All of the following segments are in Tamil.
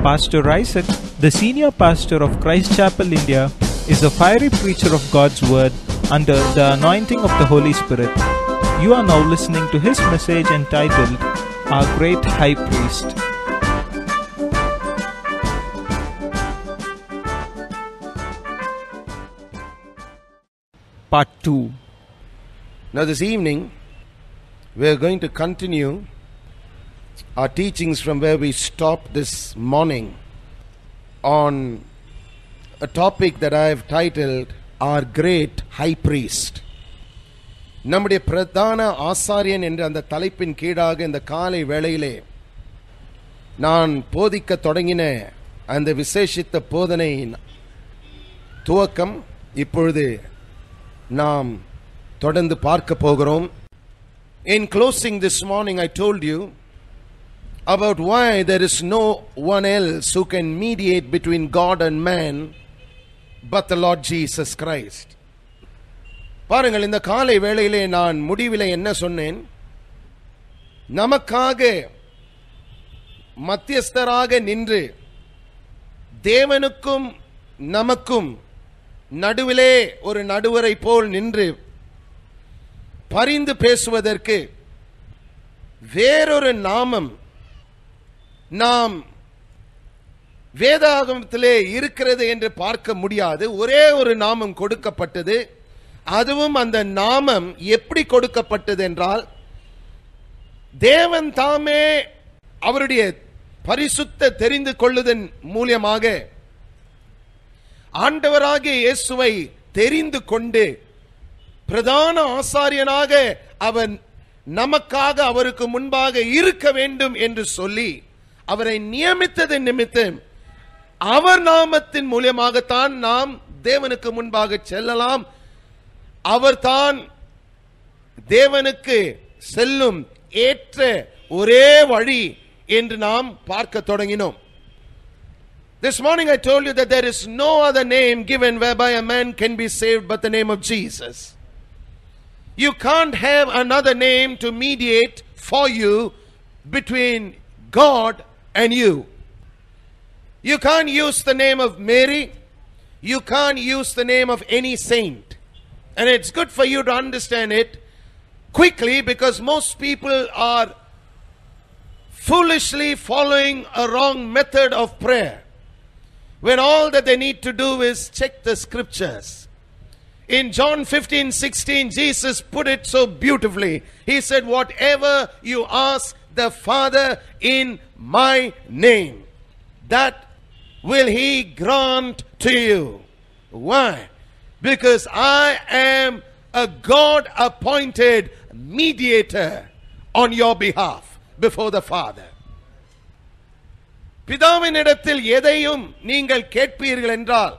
Pastor Isaac, the senior pastor of Christ Chapel, India, is a fiery preacher of God's Word under the anointing of the Holy Spirit. You are now listening to his message entitled, Our Great High Priest. Part 2. Now this evening, we are going to continue our teachings from where we stopped this morning on a topic that I have titled, Our Great High Priest. நம்முடைய பிரதான ஆசாரியன் என்ற அந்த தலைப்பின் கீழாக இந்த காலை வேளையிலே நான் போதிக்க தொடங்கின அந்த விசேஷித்த போதனையின் துவக்கம் இப்பொழுது நாம் தொடர்ந்து பார்க்க போகிறோம். In closing this morning, I told you about why there is no one else who can mediate between God and man but the Lord Jesus Christ. பாருங்கள், இந்த காலை வேளையிலே நான் முடிவிலே என்ன சொன்னேன்? நமக்காக மத்தியஸ்தராக நின்று தேவனுக்கும் நமக்கும் நடுவிலே ஒரு நடுவரை போல் நின்று பரிந்து பேசுவதற்கு வேறொரு நாமம் நாம் வேதாகமத்திலே இருக்கிறது என்று பார்க்க முடியாது. ஒரே ஒரு நாமம் கொடுக்கப்பட்டது. அதுவும் அந்த நாமம் எப்படி கொடுக்கப்பட்டது என்றால், தேவன் தாமே அவருடைய பரிசுத்த தெரிந்து கொள்ளுதன் மூலமாக ஆண்டவராகிய இயேசுவை தெரிந்து கொண்டு பிரதான ஆசாரியனாக அவன் நமக்காக அவருக்கு முன்பாக இருக்க வேண்டும் என்று சொல்லி அவரை நியமித்தது நிமித்தம் அவர் நாமத்தின் மூலமாகத்தான் நாம் தேவனுக்கு முன்பாக செல்லலாம். அவர்தான் தேவனுக்கு செல்லும் ஏற்ற ஒரே வழி என்று நாம் பார்க்க தொடங்கினோம். This morning I told you that there is no other name given whereby a man can be saved but the name of Jesus. You can't have another name to mediate for you between God and you. You can't use the name of Mary. You can't use the name of any saint. And it's good for you to understand it quickly, because most people are foolishly following a wrong method of prayer, when all that they need to do is check the scriptures. In John 15:16, Jesus put it so beautifully. He said, whatever you ask the Father in my name, that will he grant to you. Why? Because I am a God-appointed mediator on your behalf before the Father. பிதாவினிடத்தில் எதையும் நீங்கள் கேட்பீர்கள் என்றால்,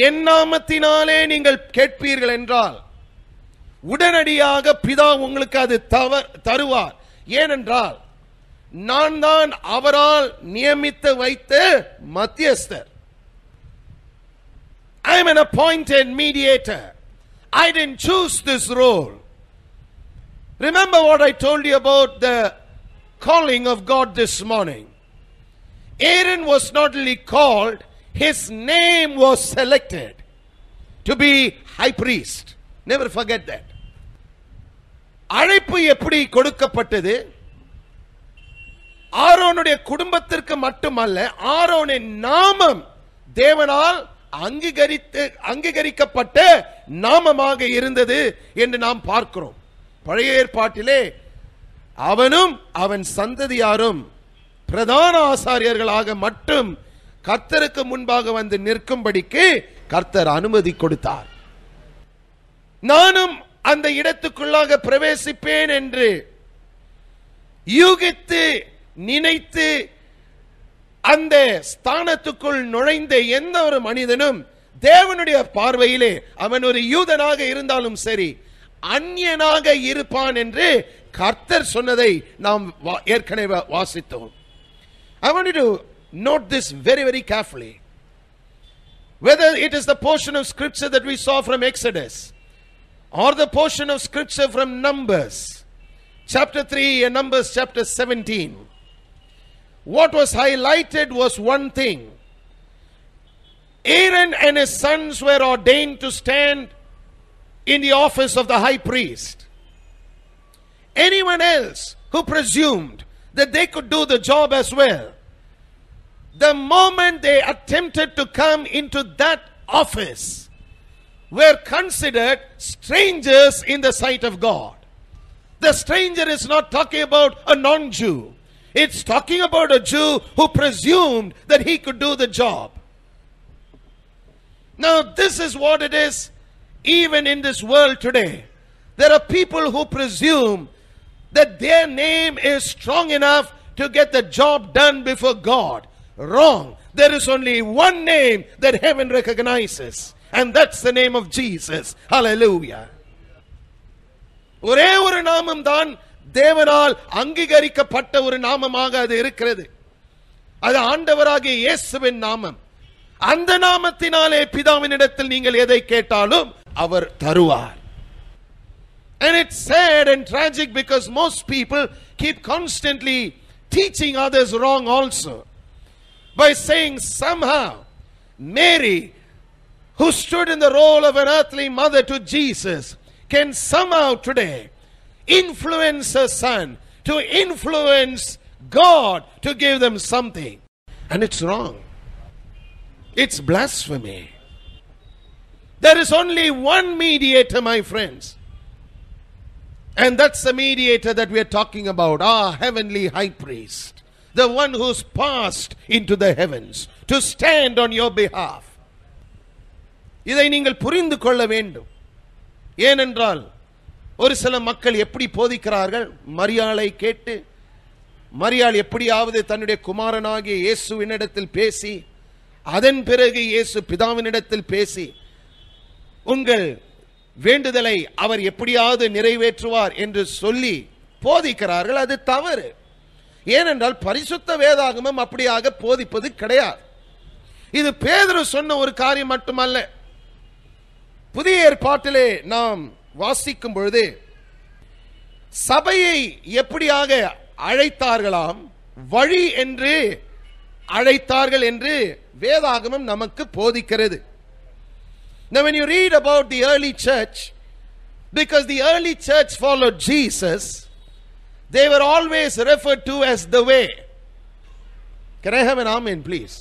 என் நாமத்தினாலே நீங்கள் கேட்பீர்கள் என்றால், உடனடியாக பிதா உங்களுக்கு அது தருவார். ஏனென்றால் நான் தான் அவரால் நியமித்து வைத்த மத்தியஸ்தர். I am an appointed mediator. I didn't choose this role. Remember what I told you about the calling of God this morning. Aaron was not only called, his name was selected to be high priest. Never forget that. அழைப்பு எப்படி கொடுக்கப்பட்டது? ஆரோனுடைய குடும்பத்திற்கு மட்டுமல்ல, ஆரோனின் நாமம் தேவனால் அங்கீகரிக்கப்பட்ட நாமமாக இருந்தது என்று நாம் பார்க்கிறோம். பழைய ஏற்பாட்டிலே அவனும் அவன் சந்ததியாரும் பிரதான ஆசாரியர்களாக மட்டும் கர்த்தருக்கு முன்பாக வந்து நிற்கும்படிக்கு கர்த்தர் அனுமதி கொடுத்தார். நானும் அந்த இடத்துக்குள்ளாக பிரவேசிப்பேன் என்று யூகித்து நினைத்து அந்த ஸ்தானத்துக்குள் நுழைந்த எந்த ஒரு மனிதனும் தேவனுடைய பார்வையிலே அவன் ஒரு யூதனாக இருந்தாலும் சரி, அந்நியனாக இருப்பான் என்று கர்த்தர் சொன்னதை நாம் ஏற்கனவே வாசித்தோம். I want you to note this very, very carefully. Whether it is the portion of scripture that we saw from Exodus or the portion of scripture from Numbers chapter 3 and Numbers chapter 17, what was highlighted was one thing. Aaron and his sons were ordained to stand in the office of the high priest. Anyone else who presumed that they could do the job as well, the moment they attempted to come into that office, were considered strangers in the sight of God. The stranger is not talking about a non-Jew. It's talking about a Jew who presumed that he could do the job. Now, this is what it is even in this world today. There are people who presume that their name is strong enough to get the job done before God. Wrong. There is only one name that heaven recognizes, and that's the name of Jesus. Hallelujah. ஒரே ஒரு நாமம் தான் தேவனால் அங்கீகரிக்கப்பட்ட ஒரு நாமமாக அது இருக்கிறது. அது ஆண்டவராகிய இயேசுவின் நாமம். அந்த நாமத்தினாலே பிதாவினிடத்தில் நீங்கள் எதை கேட்டாலும் அவர் தருவார். And it's sad and tragic because most people keep constantly teaching others wrong also by saying somehow Mary, who stood in the role of an earthly mother to Jesus, can somehow today influence her son, to influence God to give them something. And it's wrong. It's blasphemy. There is only one mediator, my friends. And that's the mediator that we are talking about, our heavenly high priest. The one who's passed into the heavens to stand on your behalf. இதை நீங்கள் புரிந்து கொள்ள வேண்டும். ஏனென்றால் ஒரு சில மக்கள் எப்படி போதிக்கிறார்கள், மரியாளை கேட்டு மரியாள் எப்படியாவது தன்னுடைய குமாரனாகிய இயேசுவினிடத்தில் பேசி, அதன் பிறகு இயேசு பிதாவினிடத்தில் பேசி உங்கள் வேண்டுதலை அவர் எப்படியாவது நிறைவேற்றுவார் என்று சொல்லி போதிக்கிறார்கள். அது தவறு. ஏனென்றால் பரிசுத்த வேதாகமம் அப்படியாக போதிப்பது கிடையாது. இது பேதுரு சொன்ன ஒரு காரியம் மட்டுமல்ல. புதிய ஏற்பாட்டிலே நாம் வாசிக்கும் பொழுது சபையை எப்படியாக அழைத்தார்களாம், வழி என்று அழைத்தார்கள் என்று வேதாகமம் நமக்கு போதிக்கிறது. Now when you read about the early church, because the early church followed Jesus, they were always referred to as the way. Can I have an amen please?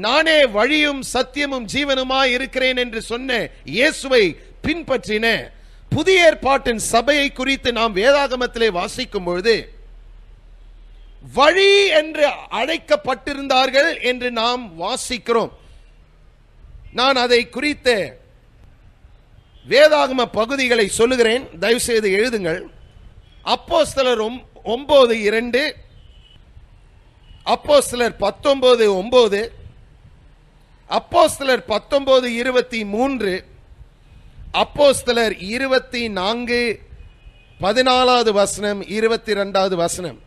நானே வழியும் சத்தியமும் ஜீவனுமாய் இருக்கிறேன் என்று சொன்ன இயேசுவை பின்பற்றின புதிய ஏற்பாட்டின் சபையை குறித்து நாம் வேதாகமத்திலே வாசிக்கும் பொழுது வழி என்று அழைக்கப்பட்டிருந்தார்கள் என்று நாம் வாசிக்கிறோம். நான் அதை குறித்த வேதாகம பகுதிகளை சொல்லுகிறேன், தயவு செய்து எழுதுங்கள். அப்போஸ்தலர் 9:2, அப்போஸ்தலர் 19:9, அப்போஸ்தலர் 19:23, அப்போஸ்தலர் 24:14 வசனம், 22 வசனம்.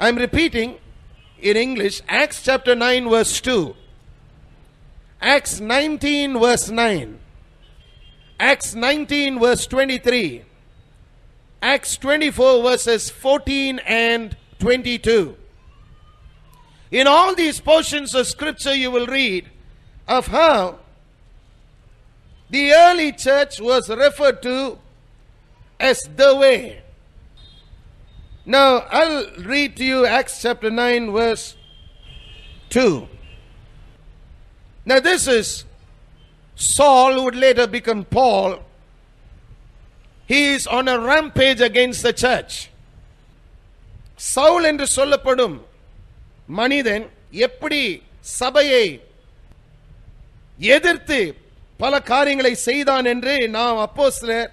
I am repeating in English. Acts chapter 9 verse 2, Acts 19 verse 9, Acts 19 verse 23, Acts 24 verses 14 and 22. In all these portions of scripture you will read of how the early church was referred to as the way. Now I'll read to you Acts chapter 9 verse 2. Now this is Saul, who would later become Paul. He is on a rampage against the church. Saul என்று சொல்லப்படும் மனிதன் எப்படி சபையை எதிர்த்து பல காரியங்களை செய்தான் என்று நாம் அப்போஸ்தலர்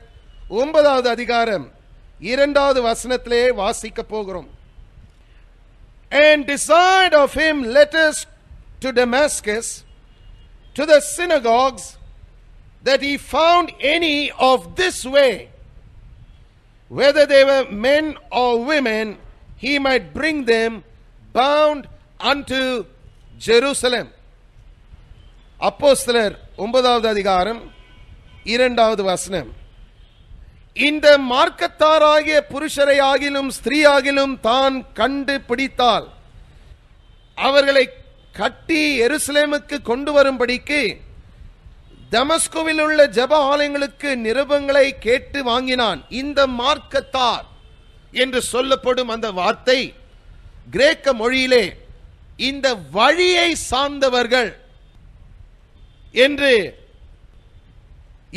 9வது அதிகாரம் 2வது வசனத்திலே வாசிக்க போகிறோம். And desired of him letters to Damascus, to the synagogues, that he found any of this way, whether they were men or women, he might bring them bound unto Jerusalem. அப்போஸ்தலர் 9வது அதிகாரம் 2வது வசனம். இந்த மார்க்கத்தாராகிய புருஷரை ஆகிலும் ஸ்திரீயாகிலும் தான் கண்டு பிடித்தால் அவர்களை கட்டி எருசலேமுக்கு கொண்டு வரும்படிக்கு தமஸ்குவில் உள்ள ஜெப ஆலயங்களுக்கு நிருபங்களை கேட்டு வாங்கினான். இந்த மார்க்கத்தார் என்று சொல்லப்படும் அந்த வார்த்தை கிரேக்க மொழியிலே இந்த வழியை சார்ந்தவர்கள் என்று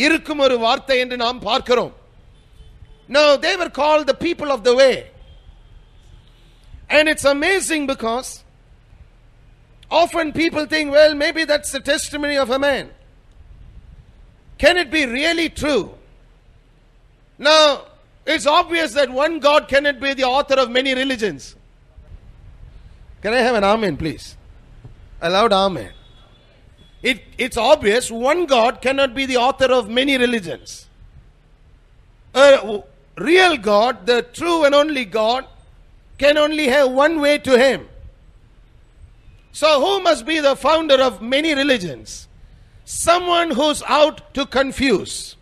இருக்கும் ஒரு வார்த்தை என்று நாம் பார்க்கிறோம். Now they were called the people of the way. And it's amazing because often people think, well, maybe that's the testimony of a man. Can it be really true? Now, it's obvious that one God cannot be the author of many religions. Can I have an amen, please? A loud amen. It's obvious one God cannot be the author of many religions. A real God, the true and only God, can only have one way to Him. So who must be the founder of many religions? Someone who's out to confuse.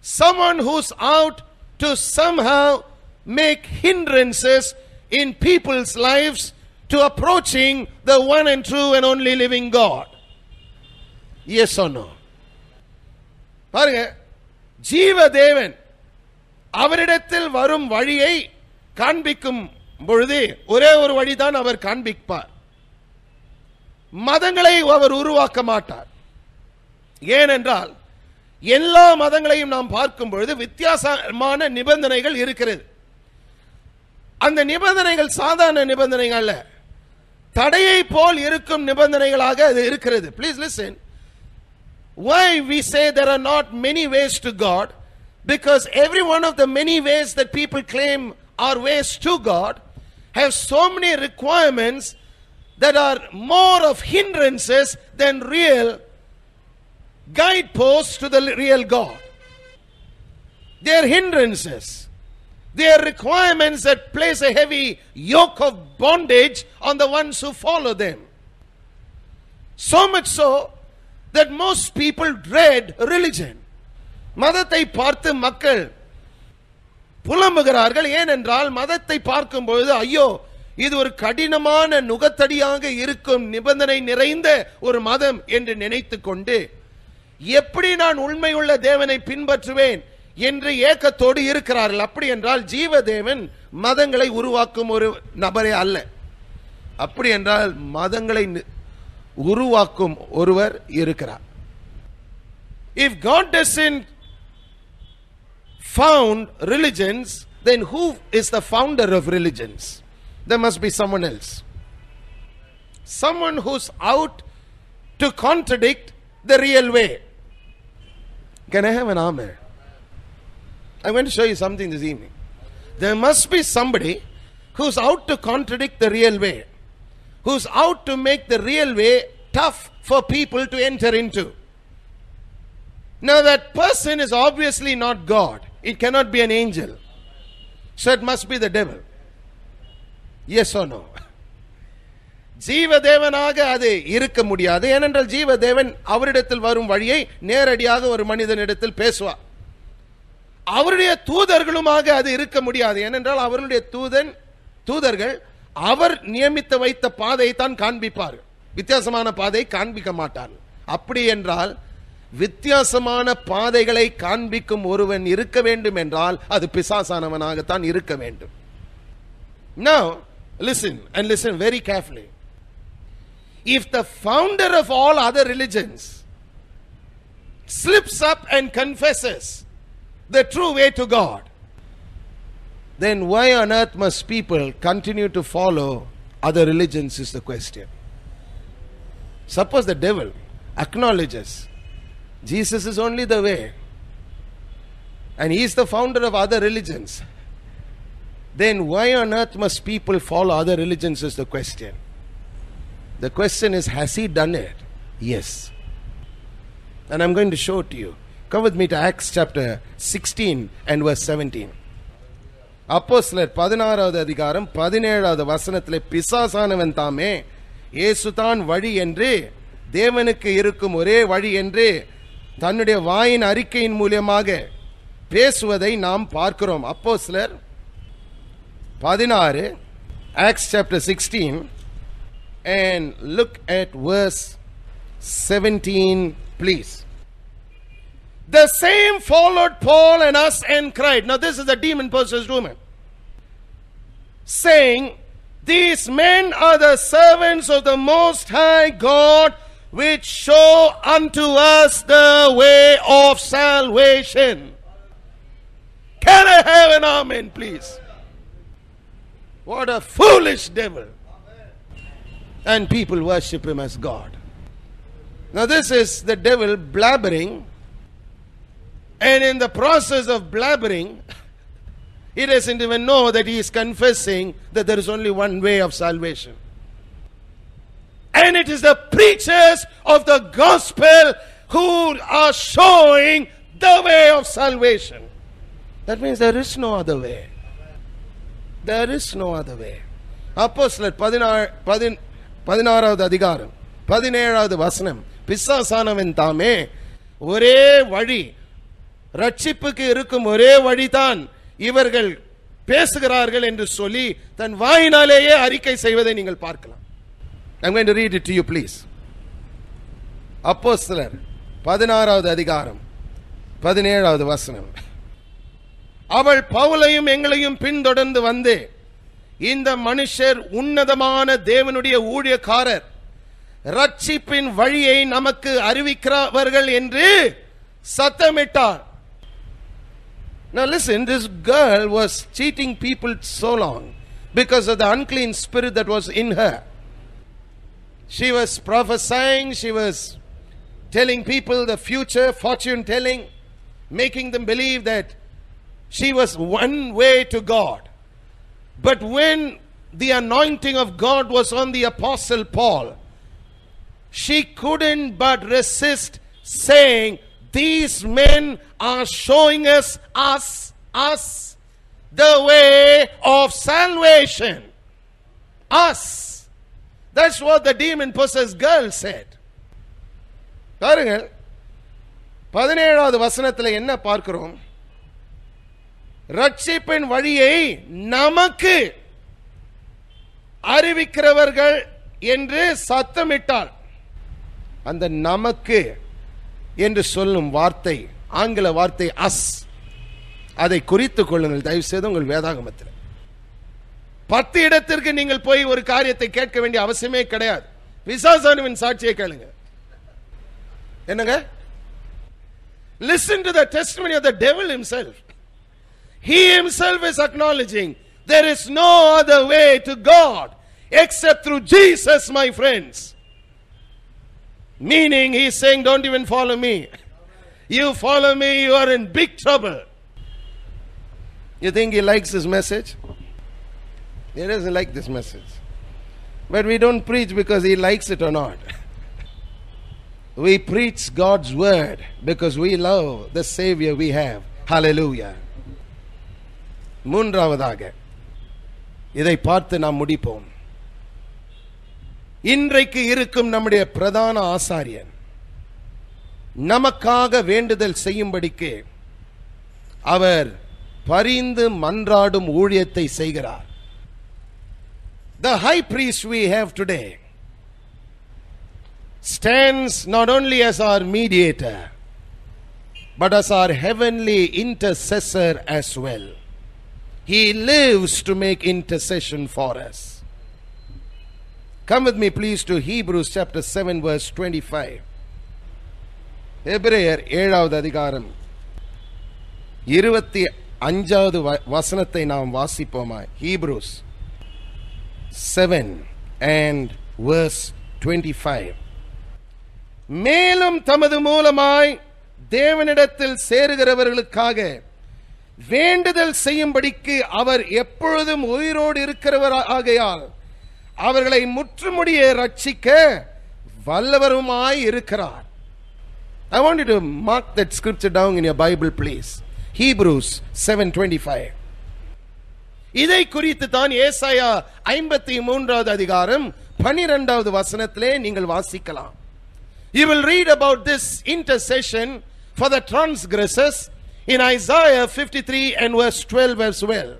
Someone who's out to somehow make hindrances in people's lives to approaching the one and true and only living God. Yes or no? பாருங்க, ஜீவதேவன் அவரிடத்தில் வரும் வழியை காண்பிக்கும் பொழுது ஒரே ஒரு வழிதான் அவர் காண்பிப்பார். மதங்களை அவர் உருவாக்க மாட்டார். ஏனென்றால் எல்லா மதங்களையும் நாம் பார்க்கும் பொழுது வித்தியாசமான நிபந்தனைகள் இருக்கிறது. அந்த நிபந்தனைகள் சாதாரண நிபந்தனைகள் அல்ல, தடையை போல் இருக்கும் நிபந்தனைகளாக அது இருக்கிறது. Please listen. Why we say there are not many ways to God? Because every one of the many ways that people claim are ways to God have so many requirements that are more of hindrances than real guideposts to the real God. They are hindrances. They are requirements that place a heavy yoke of bondage on the ones who follow them. So much so that most people dread religion. மதத்தை பார்த்து மக்கள் புலம்புகிறார்கள். ஏனென்றால் மதத்தை பார்க்கும் பொழுது ஐயோ, இது ஒரு கடினமான நுகத்தடியாக இருக்கும் நிபந்தனை நிறைந்த ஒரு மதம் என்று நினைத்து கொண்டு எப்படி நான் உண்மையுள்ள தேவனை பின்பற்றுவேன் என்று ஏக்கத்தோடு இருக்கிறார்கள். அப்படி என்றால் ஜீவதேவன் மதங்களை உருவாக்கும் ஒரு நபரே அல்ல. அப்படி என்றால் மதங்களை உருவாக்கும் ஒருவர் இருக்கிறார். If God doesn't found religions, then who is the founder of religions? There must be someone else. Someone who's out to contradict the real way. Can I have an amen? I'm going to show you something this evening. There must be somebody who's out to contradict the real way, who's out to make the real way tough for people to enter into. Now that person is obviously not God. It cannot be an angel. So it must be the devil. Yes or no? ஜீவதேவனாக அது இருக்க முடியாது. ஏனென்றால் ஜீவதேவன் அவரிடத்தில் வரும் வழியை நேரடியாக ஒரு மனிதனிடத்தில் பேசுவார். அவருடைய தூதர்களுமாக அது இருக்க முடியாது. ஏனென்றால் அவருடைய தூதர்கள் அவர் நியமித்து வைத்த பாதையை தான் காண்பிப்பார். வித்தியாசமான பாதையை காண்பிக்க மாட்டார். அப்படி என்றால் வித்தியாசமான பாதைகளை காண்பிக்கும் ஒருவன் இருக்க வேண்டும் என்றால் அது பிசாசானவனாகத்தான் இருக்க வேண்டும். Now listen and listen very carefully. If the founder of all other religions slips up and confesses the true way to God, then why on earth must people continue to follow other religions is the question. Suppose the devil acknowledges Jesus is only the way and he is the founder of other religions, then why on earth must people follow other religions is the question. The question is, has he done it? Yes. And I'm going to show it to you. Come with me to Acts chapter 16 and verse 17. அப்போஸ்தலர் 16வது அதிகாரம் 17வது வசனத்திலே பிசாசானவன் தாமே இயேசுதான் வழி என்று, தேவனுக்கு இருக்கும் ஒரே வழி என்று தன்னுடைய வாயின் அறிக்கையின் மூலமாக பேசுவதை நாம் பார்க்கிறோம். அப்போஸ்தலர் 16, Acts chapter 16 and look at verse 17, please. The same followed Paul and us and cried. Now this is the demon-possessed woman, saying, these men are the servants of the Most High God, which show unto us the way of salvation. Can I have an amen, please? What a foolish devil. And people worship him as God. Now this is the devil blabbering, and in the process of blabbering, he doesn't even know that he is confessing that there is only one way of salvation. And it is the preachers of the gospel who are showing the way of salvation. That means there is no other way. There is no other way. அப்போஸ்தலர் 16வது அதிகாரம் 17வது வசனம், பிசாசானவன் தாமே ஒரே வழி, ரட்சிப்புக்கு இருக்கும் ஒரே வழிதான் இவர்கள் பேசுகிறார்கள் என்று சொல்லி தன் வாயினாலேயே அறிக்கை செய்வதை நீங்கள் பார்க்கலாம். I'm going to read it to you, please. அப்போஸ்தலர் 16வது அதிகாரம் 17வது வசனம். அவள் பவுலையும் எங்களையும் பின்தொடர்ந்து வந்து, இந்த மனுஷர் உன்னதமான தேவனுடைய ஊழியக்காரர், ரட்சிப்பின் வழியை நமக்கு அறிவிக்கிறவர்கள் என்று சத்தமிட்டார். Now listen, this girl was cheating people so long because of the unclean spirit that was in her. She was prophesying, she was telling people the future, fortune telling, making them believe that she was one way to God. But when the anointing of God was on the Apostle Paul, she couldn't but resist saying, these men are showing us the way of salvation. Us. That's what the demon-possessed girl said. பாருங்கள், 17வது வசனத்தில் என்ன பார்க்கிறோம்? ரட்சிப்பின் வழியை நமக்கு அறிவிக்கிறவர்கள் என்று சத்தமிட்டாள். அந்த நமக்கு என்று சொல்லும் வார்த்தை, ஆங்கில வார்த்தை அஸ். அதை குறித்துக் கொள்ளுங்கள் தயவு செய்து உங்கள் வேதாகமத்தில். 10 இடத்திற்கு நீங்கள் போய் ஒரு காரியத்தை கேட்க வேண்டிய அவசியமே கிடையாது. பிசாசானுவின் சாட்சியை கேளுங்க. என்னங்க? Listen to the testimony of the devil himself. He himself is acknowledging there is no other way to God except through Jesus, my friends. Meaning he is saying, don't even follow me. You follow me, you are in big trouble. You think he likes this message? He doesn't like this message. But we don't preach because he likes it or not. We preach God's word because we love the Savior we have. Hallelujah. மூன்றாவதாக இதை பார்த்து நாம் முடிப்போம். இன்றைக்கு இருக்கும் நம்முடைய பிரதான ஆசாரியன் நமக்காக வேண்டுதல் செய்யும்படிக்கு அவர் பரிந்து மன்றாடும் ஊழியத்தை செய்கிறார். The high priest we have today stands not only as our mediator but as our heavenly intercessor as well. He lives to make intercession for us. Come with me please to Hebrews chapter 7 verse 25. எபிரேயர் 7வது அதிகாரம் 25வது வசனத்தை நாம் வாசிப்போமா? Hebrews 7 and verse 25. மேலும் தமது மூலமாய் தேவனிடத்தில் சேருகிறவர்களுக்காக வேண்டுதல் செய்யும்படிக்கு அவர் எப்பொழுதும் உயிரோடு இருக்கிறவர் ஆகையால் அவர்களை முற்றுமுடிய ரட்சிக்க வல்லவருமாய் இருக்கிறார். I want you to mark that scripture down in your Bible please. Hebrews 7:25. இதை குறித்து தான் ஏசாயா 53வது அதிகாரம் 12வது வசனத்திலே நீங்கள் வாசிக்கலாம். You will read about this intercession for the transgressors in Isaiah 53 and verse 12 as well.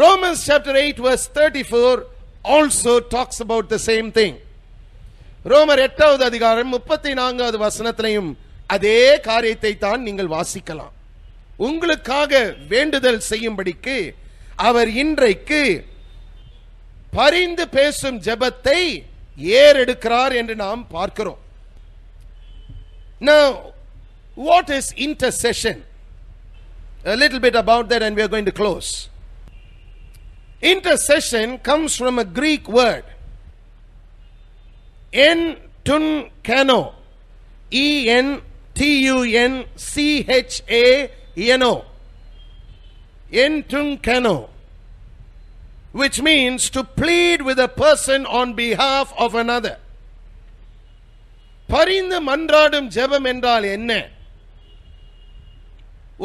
Romans chapter 8 verse 34 also talks about the same thing. ரோமர் 8வது அதிகாரம் 34வது வசனத்திலையும் அதே காரியத்தை தான் நீங்கள் வாசிக்கலாம். உங்களுக்காக வேண்டுதல் செய்யும்படிக்கு அவர் இன்றைக்கு பரிந்து பேசும் ஜெபத்தை ஏறெடுக்கிறார் என்று நாம் பார்க்கிறோம். Now, what is intercession? A little bit about that and we are going to close. Intercession comes from a Greek word, entunkano, entunchano, entunkano, which means to plead with a person on behalf of another. பரிந்து மன்றாடும் ஜெபம் என்றால் என்ன?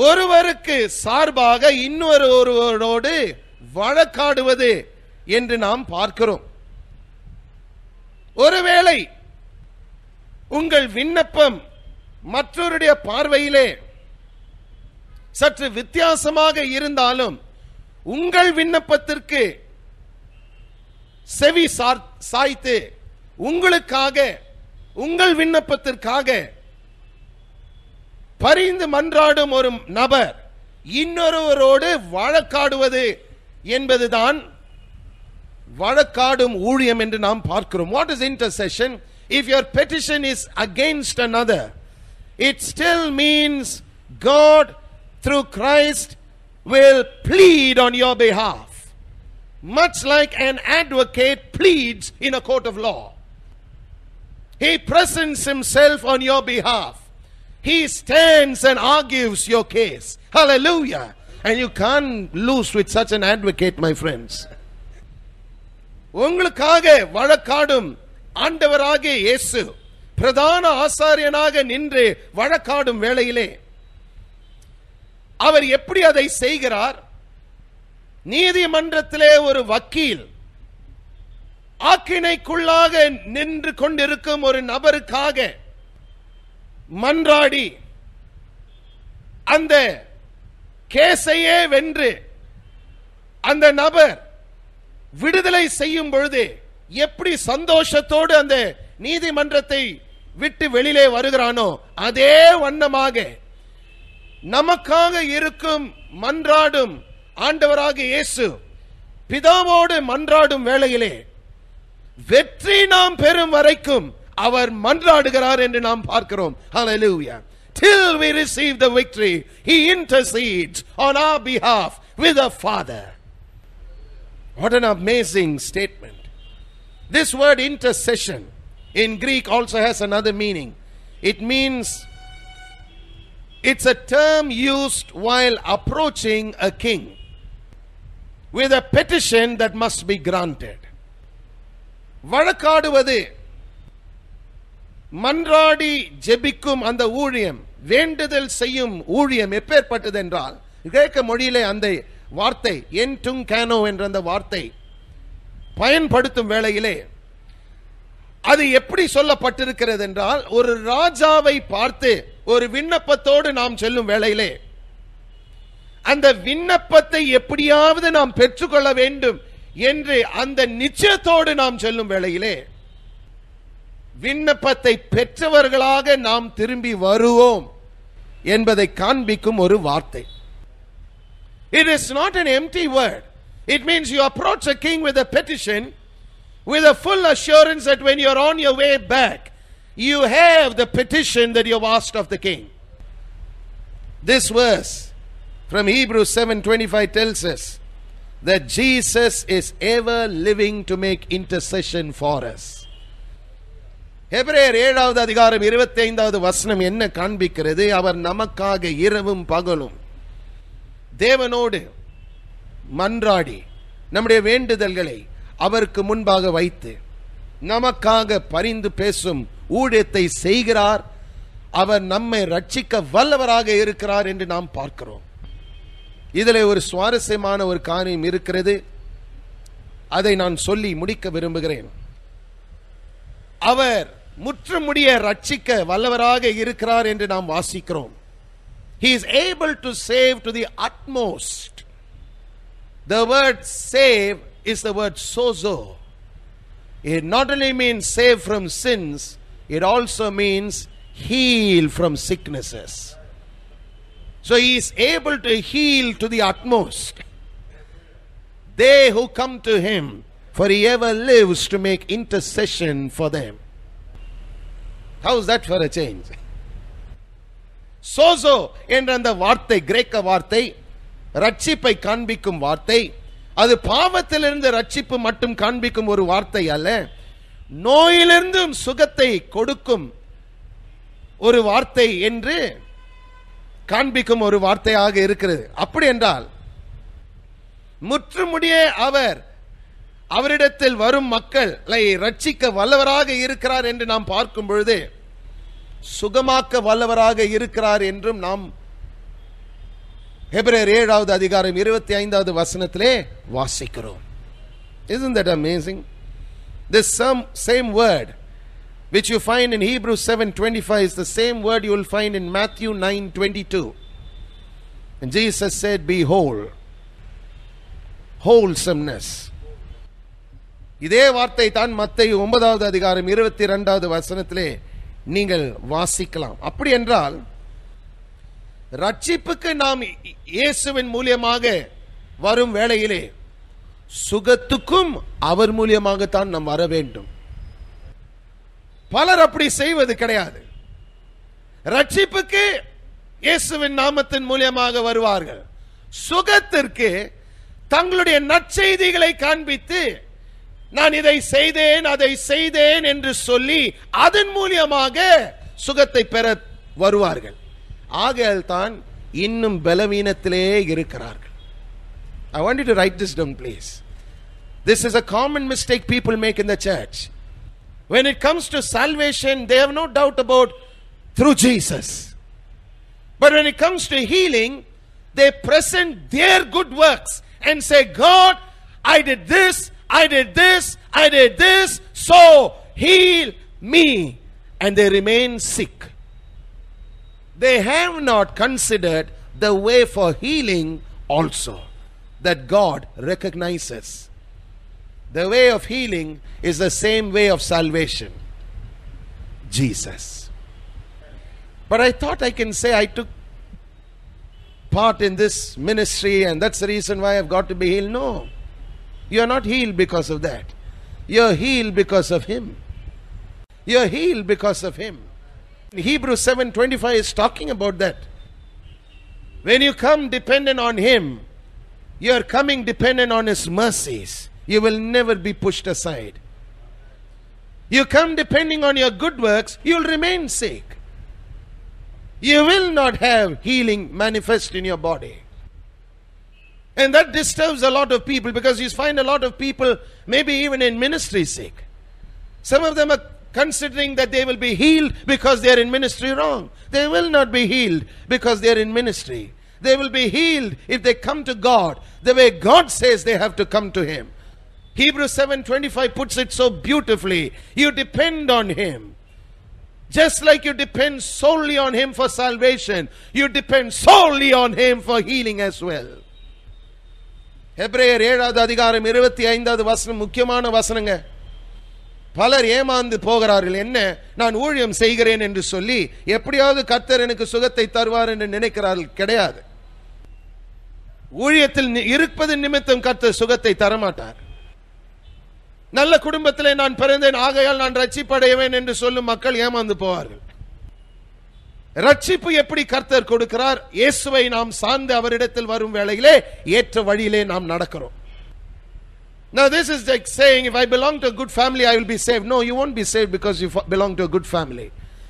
ஒருவருக்கு சார்பாக இன்னொருவரோடு வழக்காடுவது என்று நாம் பார்க்கிறோம். ஒருவேளை உங்கள் விண்ணப்பம் மற்றவருடைய பார்வையிலே சற்று வித்தியாசமாக இருந்தாலும் உங்கள் விண்ணப்பத்திற்கு செவி சாய்த்து உங்களுக்காக உங்கள் விண்ணப்பத்திற்காக பரிந்து மன்றாடும் ஒரு நபர் இன்னொருவரோடு வழக்காடுவது என்பதுதான் வழக்காடும் ஊழியம் என்று நாம் பார்க்கிறோம். What is intercession? If your petition is against another, it still means God through Christ will plead on your behalf, much like an advocate pleads in a court of law. He presents himself on your behalf. He stands and argues your case. Hallelujah. And you can't lose with such an advocate, my friends. உங்களுக்காக வழக்காடும் ஆண்டவராகிய இயேசு பிரதான ஆசாரியனாக நின்று வழக்காடும் வேளையிலே அவர் எப்படி அதை செய்கிறார்? நீதிமன்றத்திலே ஒரு வக்கீல் ஆக்கினைக்குள்ளாக நின்று கொண்டிருக்கும் ஒரு நபருக்காக மன்றாடி அந்த கேஸையே வென்று அந்த நபர் விடுதலை செய்யும் பொழுது எப்படி சந்தோஷத்தோடு அந்த நீதிமன்றத்தை விட்டு வெளியிலே வருகிறானோ அதே வண்ணமாக நமக்காக இருக்கும் மன்றாடும் ஆண்டவராகிய இயேசு பிதாவோடு மன்றாடும் வேளையிலே வெற்றி நாம் பெறும் வரைக்கும் அவர் மன்றாடுகிறார் என்று நாம் பார்க்கிறோம். Hallelujah. Till we receive the victory, he intercedes on our behalf with the Father. What an amazing statement. This word intercession in Greek also has another meaning. It means it's a term used while approaching a king with a petition that must be granted. வழக்காடுவது மன்றாடி ஜெபிக்கும் அந்த ஊழியம், வேண்டுதல் செய்யும் ஊழியம் எப்பேற்பட்டது என்றால் கிரேக்க மொழியிலே அந்த வார்த்தை என்டுங்கனோ என்ற அந்த வார்த்தை பயன்படுத்தும் வேளையிலே அது எப்படி சொல்லப்பட்டிருக்கிறது என்றால் ஒரு ராஜாவை பார்த்து ஒரு விண்ணப்பத்தோடு நாம் செல்லும் வேளையிலே அந்த விண்ணப்பத்தை எப்படியாவது நாம் பெற்றுக்கொள்ள வேண்டும் என்று அந்த நிச்சயத்தோடு நாம் செல்லும் வேளையிலே விண்ணப்பத்தை பெற்றவர்களாக நாம் திரும்பி வருவோம் என்பதை காண்பிக்கும் ஒரு வார்த்தை. It is not an empty word. It means you approach a king with a petition with a full assurance that when you are on your way back, you have the petition that you have asked of the king. This verse from Hebrews 7:25 tells us that Jesus is ever living to make intercession for us. எபிரேயர் 7வது அதிகாரம் 25வது வசனம் என்ன காண்பிக்கிறது? அவர் நமக்காக இரவும் பகலும் தேவனோடு மன்றாடி நம்முடைய வேண்டுதல்களை அவருக்கு முன்பாக வைத்து நமக்காக பரிந்து பேசும் ஊழியத்தை செய்கிறார். அவர் நம்மை ரட்சிக்க வல்லவராக இருக்கிறார் என்று நாம் பார்க்கிறோம். இதில் ஒரு சுவாரஸ்யமான ஒரு காரியம் இருக்கிறது. அதை நான் சொல்லி முடிக்க விரும்புகிறேன். அவர் முற்றுமுடிய ரட்சிக்க வல்லவராக இருக்கிறார் என்று நாம் வாசிக்கிறோம். He is able to save to the utmost. The word save is the word sozo. it not only means save from sins, it also means heal from sicknesses. So he is able to heal to the utmost they who come to him, for he ever lives to make intercession for them. How is that for a change? Sozo என்ற அந்த வார்த்தை, கிரேக்க வார்த்தை, ரட்சிப்பை காண்பிக்கும் வார்த்தை. அது பாவத்திலிருந்து ரட்சிப்பு மட்டும் காண்பிக்கும் ஒரு வார்த்தை அல்ல, நோயிலிருந்தும் சுகத்தை கொடுக்கும் ஒரு வார்த்தை என்று காண்பிக்கும் ஒரு வார்த்தையாக இருக்கிறது. அப்படி என்றால் முற்றுமுடிய அவரிடத்தில் வரும் மக்களை ரட்சிக்க வல்லவராக இருக்கிறார் என்று நாம் பார்க்கும் பொழுது, சுகமாக்க வல்லவராக இருக்கிறார் என்றும் நாம் எபிரேயர் 7வது அதிகாரம் 25வது வசனத்திலே வாசிக்கிறோம். Isn't that amazing? This same word which you find in Hebrews 7:25 is the same word you will find in Matthew 9:22. And Jesus said, be whole. Wholesomeness. இதே வார்த்தை தான் மத்தேயு 9வது அதிகாரம் 22வது வசனத்திலே நீங்கள் வாசிக்கலாம். அப்படி என்றால் ரட்சிப்புக்கு நாம் இயேசுவின் மூலமாக வரும் வேளையிலே சுகத்துக்கும் அவர் மூலமாகத்தான் நாம் வர வேண்டும். பலர் அப்படி செய்வது கிடையாது. ரட்சிப்புக்கு இயேசுவின் நாமத்தின் மூலமாக வருவார்கள், சுகத்திற்கு தங்களுடைய நற்செய்திகளை காண்பித்து நான் இதை செய்தேன் அதை செய்தேன் என்று சொல்லி அதன் மூலமாக சுகத்தை பெற வருவார்கள். ஆகையால் தான் இன்னும் பலவீனத்திலே இருக்கிறார்கள். I want you to write this down, please. This is a common mistake people make in the church. When it comes to salvation, they have no doubt about through Jesus. But when it comes to healing, they present their good works and say, God, I did this, I did this, I did this, so heal me. And they remain sick. They have not considered the way for healing also that God recognizes. The way of healing is the same way of salvation, Jesus. But I thought I can say I took part in this ministry and that's the reason why I've got to be healed. No, you are not healed because of that. You're healed because of him. You're healed because of him. Hebrews 7:25 is talking about that. When you come dependent on him, you are coming dependent on his mercies. You will never be pushed aside. You come depending on your good works, you will remain sick. You will not have healing manifest in your body. And that disturbs a lot of people, because you find a lot of people maybe even in ministry sick. Some of them are considering that they will be healed because they are in ministry wrong. They will not be healed because they are in ministry. They will be healed if they come to God the way God says they have to come to him. Hebrews 7:25 puts it so beautifully. You depend on him. Just like you depend solely on him for salvation, you depend solely on him for healing as well. எபிரேயர் 7வது அதிகாரம் 25வது வசனம் முக்கியமான வசனங்க. பலர் ஏமாந்து போகிறார்கள். என்ன, நான் ஊழியம் செய்கிறேன் என்று சொல்லி எப்படியாவது கர்த்தர் எனக்கு சுகத்தை தருவார் என்று நினைக்கிறார்கள். கிடையாது. ஊழியத்தில் இருப்பது நிமித்தம் கர்த்தர் சுகத்தை தரமாட்டார். நல்ல குடும்பத்திலே நான் பிறந்தேன் ஆகையால் நான் ரட்சிப்படைவேன் என்று சொல்லும் மக்கள் ஏமாந்து போவார்கள். ரட்சிப்பு எப்படி கர்த்தர் கொடுக்கிறார்? இயேசுவை நாம் சார்ந்து அவரிடத்தில் வரும் வேளையிலே ஏற்ற வழியிலே நாம் நடக்கிறோம். Now this is like saying, if I belong to a good family, I will be saved. No, you won't be saved because you belong to a good family.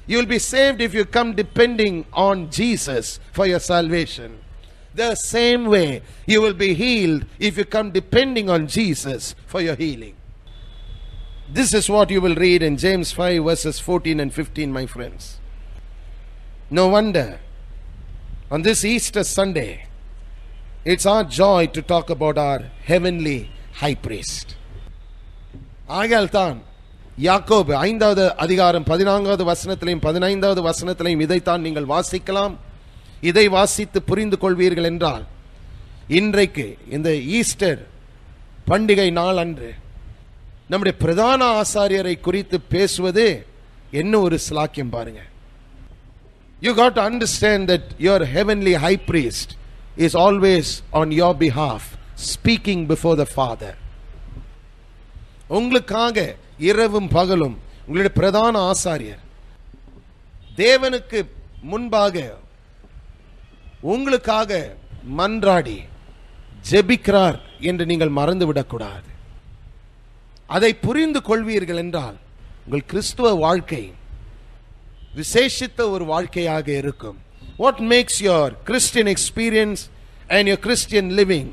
You will be saved if you come depending on Jesus for your salvation. The same way you will be healed if you come depending on Jesus for your healing. This is what you will read in James 5 verses 14 and 15, my friends. No wonder on this Easter Sunday, it's our joy to talk about our heavenly high priest. ஆகையால்தான் யாக்கோபு 5வது அதிகாரம் 14வது வசனத்திலையும் 15வது வசனத்திலையும் இதைத்தான் நீங்கள் வாசிக்கலாம். இதை வாசித்து புரிந்து கொள்வீர்கள் என்றால், இன்றைக்கு இந்த ஈஸ்டர் பண்டிகை நாள் அன்று நம்முடைய பிரதான ஆசாரியரை குறித்து பேசுவது என்ன ஒரு ஸ்லாக்கியம் பாருங்க. You got to understand that your heavenly high priest is always on your behalf, speaking before the Father. உங்களுக்காக இரவும் பகலும் உங்களுடைய பிரதான ஆசாரியர் தேவனுக்கு முன்பாக உங்களுக்காக மன்றாடி ஜெபிக்கிறார் என்று நீங்கள் மறந்துவிடக்கூடாது. அதை புரிந்து கொள்வீர்கள் என்றால் உங்கள் கிறிஸ்துவ வாழ்க்கை விசேஷித்த ஒரு வாழ்க்கையாக இருக்கும். What makes your Christian experience and your Christian living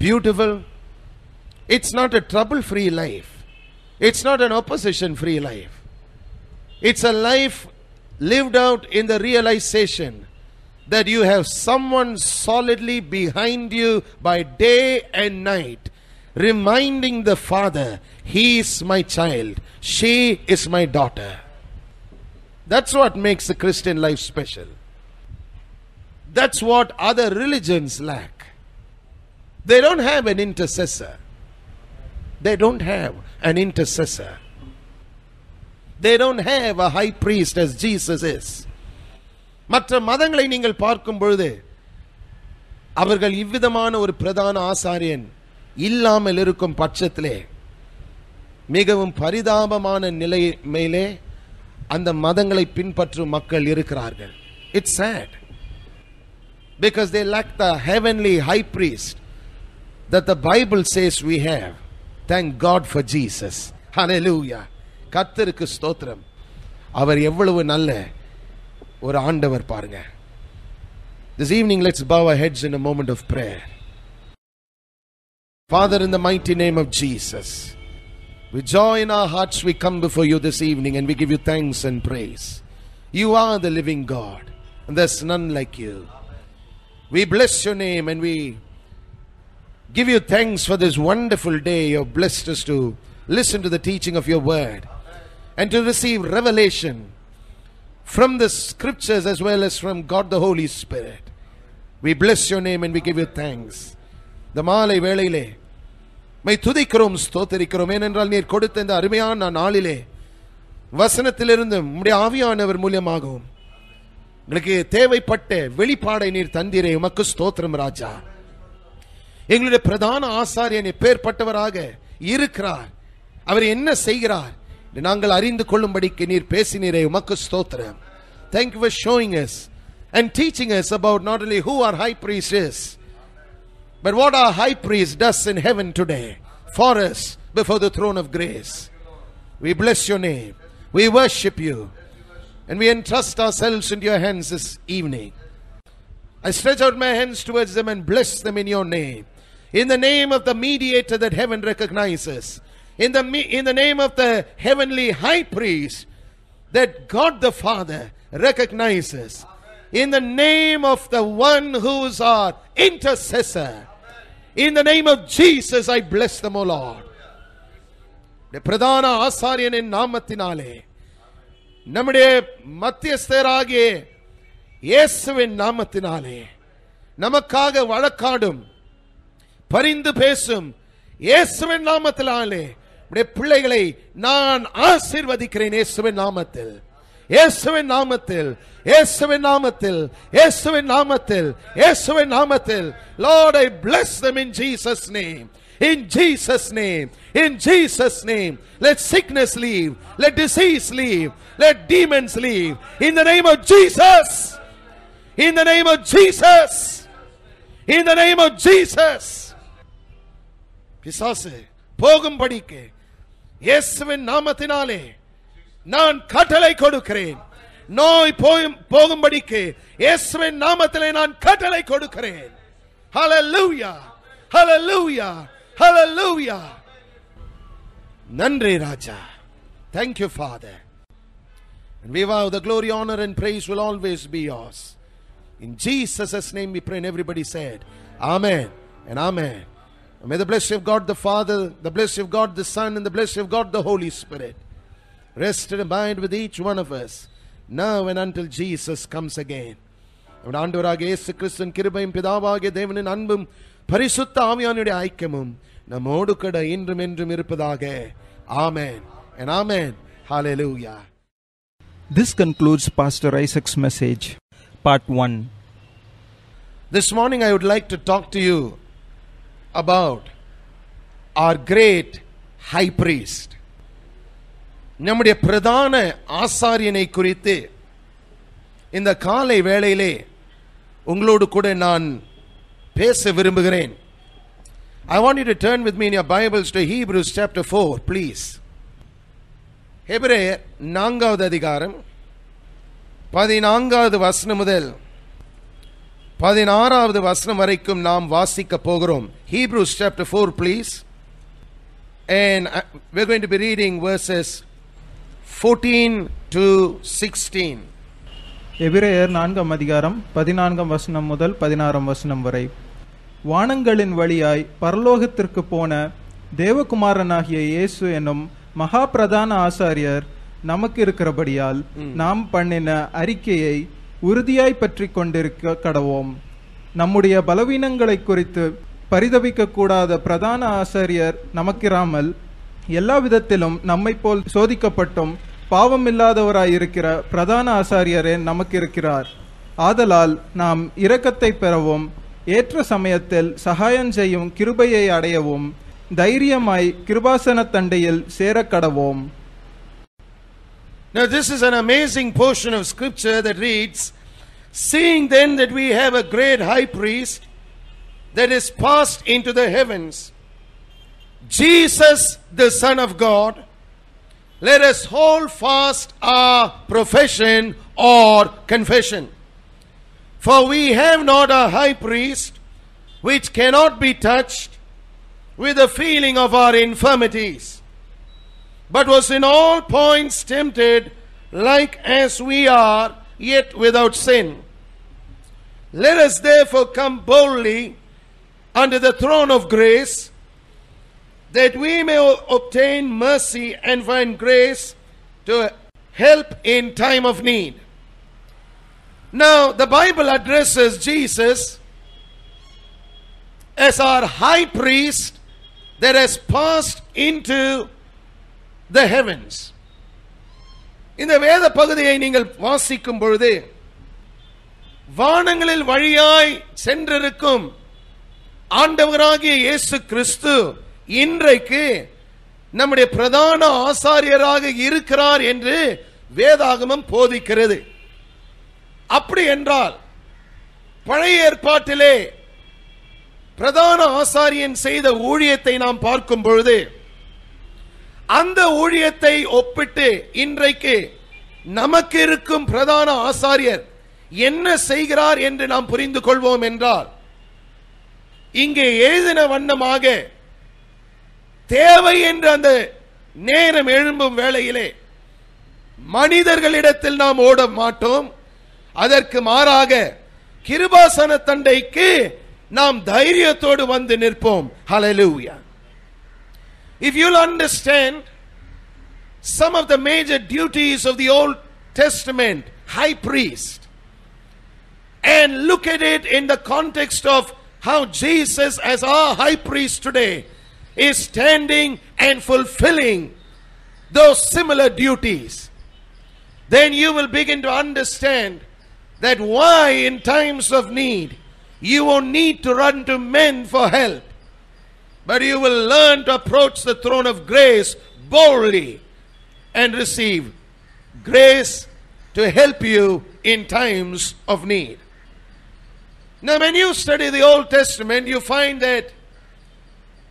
beautiful? It's not a trouble-free life. It's not an opposition-free life. It's a life lived out in the realization that you have someone solidly behind you by day and night, reminding the Father, He is my child, she is my daughter. That's what makes the Christian life special. That's what other religions lack. They don't have an intercessor. They don't have an intercessor. They don't have a high priest as Jesus is. மற்ற மதங்களை நீங்கள் பார்க்கும் பொழுது அவர்கள் இவ்விதமான ஒரு பிரதான ஆசாரியன் இல்லாமல் இருக்கும் பட்சத்திலே மிகவும் பரிதாபமான நிலைமையிலே அந்த மதங்களை பின்பற்றும் மக்கள் இருக்கிறார்கள். It's sad because they lack the heavenly high priest that the Bible says we have. Thank God for Jesus. Hallelujah. கர்த்தருக்கு ஸ்தோத்திரம். அவர் எவ்வளவு நல்ல ஒரு ஆண்டவர் பாருங்க. This evening let's bow our heads in a moment of prayer. Father, in the mighty name of Jesus, with joy in our hearts we come before you this evening and we give you thanks and praise. You are the living God and there's none like you. We bless your name and we give you thanks for this wonderful day you have blessed us to listen to the teaching of your word and to receive revelation from the scriptures as well as from God the Holy Spirit. We bless your name and we give you thanks. The மாலை வேளையிலே மை துதிக்கிறோம், ஸ்தோத்திரிக்கிறோம். ஏனென்றால் நீர் கொடுத்த இந்த அருமையான நாளிலே வசனத்திலிருந்து உம்முடைய ஆவியானவர் மூலமாகவும் உங்களுக்கு தேவைப்பட்ட வெளிப்பாடை நீர் தந்தீரே. உமக்கு ஸ்தோத்திரம் ராஜா. எங்களுடைய பிரதான ஆசாரியன் எப்பேற்பட்டவராக இருக்கிறார், அவர் என்ன செய்கிறார் நாங்கள் அறிந்து கொள்ளும்படிக்கு நீர் பேசினீரே. உமக்கு ஸ்தோத்திரம். Thank you for showing us and teaching us about not only who our high priest is, but what our high priest does in heaven today for us before the throne of grace. We bless your name. We worship you. And we entrust ourselves into your hands this evening. I stretch out my hands towards them and bless them in your name. In the name of the mediator that heaven recognizes. In the name of the heavenly high priest that God the Father recognizes. In the name of the one who is our intercessor. In the name of Jesus I bless them, O Lord. The pradana ஆசாரியனின் நாமத்தினாலே நம்முடைய மத்தியஸ்தராகிய இயேசுவின் நாமத்தினாலே நமக்காக வழக்காடும் பரிந்து பேசும் இயேசுவின் நாமத்தினாலே நம்முடைய பிள்ளைகளை நான் ஆசீர்வதிக்கிறேன். இயேசுவின் நாமத்தில், இயேசுவின் நாமத்தில், இயேசுவின் நாமத்தில், இயேசுவின் நாமத்தில், இயேசுவின் நாமத்தில். Lord, I bless them in Jesus' name. In Jesus' name. In Jesus' name. Let sickness leave. Let disease leave. Let demons leave. In the name of Jesus. In the name of Jesus. In the name of Jesus. பிசாசு போகும்படிக்கு இயேசுவின் நாமத்தினாலே நான் கட்டளை கொடுக்கிறேன். நோய் போகும்படிக்கு இயேசுவின் நாமத்திலே நான் கட்டளை கொடுக்கிறேன். Hallelujah. Hallelujah. Hallelujah. நன்றி ராஜா. Thank you, Father. And we vow the glory, honor and praise will always be yours. In Jesus' name we pray, and everybody said amen and amen. And may the blessing of God the Father, the blessing of God the Son, and the blessing of God the Holy Spirit rest and abide with each one of us now and until Jesus comes again. நம்முடைய ஆண்டவராகிய இயேசு கிறிஸ்துவின் கிருபையும் பிதாவாகிய தேவனின் அன்பும் பரிசுத்த ஆவியானவருடைய ஐக்கியமும் நம்மோடு கூட இன்றும் என்றும் இருப்பதாக. Amen and amen. Hallelujah. This concludes Pastor Isaac's message, part 1. This morning I would like to talk to you about our great high priest. நம்முடைய பிரதான ஆசாரியனை குறித்து இந்த காலை வேளையிலே உங்களோடு கூட நான் பேச விரும்புகிறேன். I want you to turn with me in your Bibles to Hebrews chapter 4, please. எபிரேயர் 4வது அதிகாரம் 14வது வசனம் முதல் 16வது வசனம் வரைக்கும் நாம் வாசிக்க போகிறோம். Hebrews chapter 4, please. And we're going to be reading verses 14 to 16. எபிரேயர் 4ஆம் அதிகாரம் 14ஆம் வசனம் முதல் 16ஆம் வசனம் வரை. வானங்களின் வழியாய் பரலோகத்திற்கு போன தேவகுமாரனாகிய இயேசு என்னும் மகா பிரதான ஆசாரியர் நமக்கு இருக்கிறபடியால் நாம் பண்ணின அறிக்கையை உறுதியாய் பற்றி கொண்டிருக்க கடவோம். நம்முடைய பலவீனங்களை குறித்து பரிதபிக்க கூடாத பிரதான ஆசாரியர் நமக்கிராமல் எல்லா விதத்திலும் நம்மை போல் சோதிக்கப்பட்டும் பாவமில்லாதவராயிருக்கிற பிரதான ஆசாரியரே நமக்கு இருக்கிறார். ஆதலால் நாம் இரக்கத்தை பெறவும் ஏற்ற சமயத்தில் சகாயம் செய்யும் கிருபையை அடையவும் தைரியமாய் கிருபாசன தண்டையில் சேரக்கடவோம். Now this is an amazing portion of scripture that reads, seeing then that we have a great high priest that is passed into the heavens, Jesus the Son of God, let us hold fast our profession or confession. For we have not a high priest which cannot be touched with the feeling of our infirmities, but was in all points tempted like as we are, yet without sin. Let us therefore come boldly unto the throne of grace, that we may obtain mercy and find grace to help in time of need. Now, the Bible addresses Jesus as our high priest that has passed into the heavens. இந்த வேத பகுதியை நீங்கள் வாசிக்கும் பொழுது வானங்களில் வழியாய் சென்றிருக்கும் ஆண்டவராகிய இயேசு கிறிஸ்து இன்றைக்கு நம்முடைய பிரதான ஆசாரியராக இருக்கிறார் என்று வேதாகமம் போதிக்கிறது. அப்படி என்றால் பழைய ஏற்பாட்டிலே பிரதான ஆசாரியன் செய்த ஊழியத்தை நாம் பார்க்கும் பொழுது அந்த ஊழியத்தை ஒப்பிட்டு இன்றைக்கு நமக்கு இருக்கும் பிரதான ஆசாரியர் என்ன செய்கிறார் என்று நாம் புரிந்து கொள்வோம் என்றால், இங்கே எழுதின வண்ணமாக தேவை என்று அந்த நேரம் எழும்பும் வேளையிலே மனிதர்களிடத்தில் நாம் ஓட மாட்டோம். அதற்கு மாறாக கிருபாசன தண்டைக்கு நாம் தைரியத்தோடு வந்து நிற்போம். Hallelujah. If you'll understand some of the major duties of the Old Testament high priest and look at it in the context of how Jesus as our high priest today is standing and fulfilling those similar duties, then you will begin to understand that why in times of need you won't need to run to men for help, but you will learn to approach the throne of grace boldly and receive grace to help you in times of need. Now, when you study the Old Testament, you find that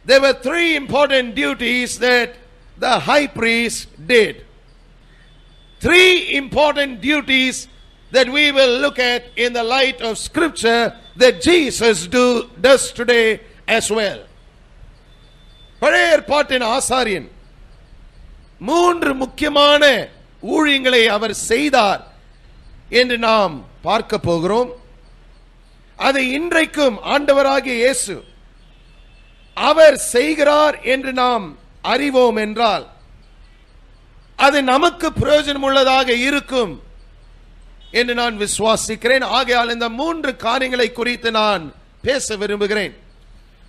there were three important duties that the high priest did. Three important duties that we will look at in the light of Scripture that Jesus does today as well. பழைய ஏற்பாட்டின் ஆசாரியன் மூன்று முக்கியமான ஊழியங்களை அவர் செய்தார் என்று நாம் பார்க்க போகிறோம். அதை இன்றைக்கும் ஆண்டவராகிய இயேசு அவர் செய்கிறார் என்று நாம் அறிவோம் என்றால் அது நமக்கு பிரயோஜனம் உள்ளதாக இருக்கும் என்று நான் விசுவாசிக்கிறேன். ஆகையால் இந்த மூன்று காரியங்களை குறித்து நான் பேச விரும்புகிறேன்.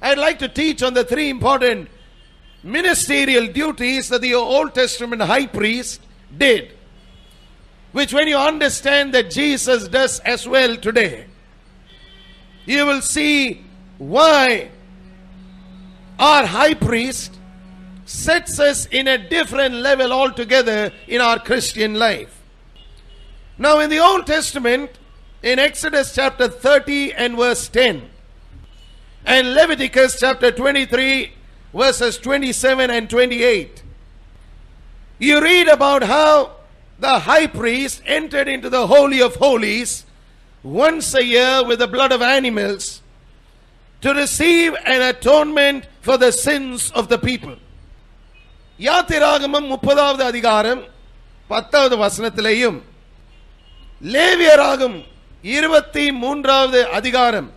I'd like to teach on the three important ministerial duties that the Old Testament high priest did, which when you understand that Jesus does as well today, you will see why our high priest sets us in a different level altogether in our Christian life. Now in the Old Testament, in Exodus chapter 30 and verse 10, and Leviticus chapter 23 verses 27 and 28, you read about how the high priest entered into the Holy of Holies once a year with the blood of animals to receive an atonement for the sins of the people. யாத்திராகமம் 30வது அதிகாரம் 10வது வசனத்திலேயும் லேவியராகமம் 23வது அதிகாரம்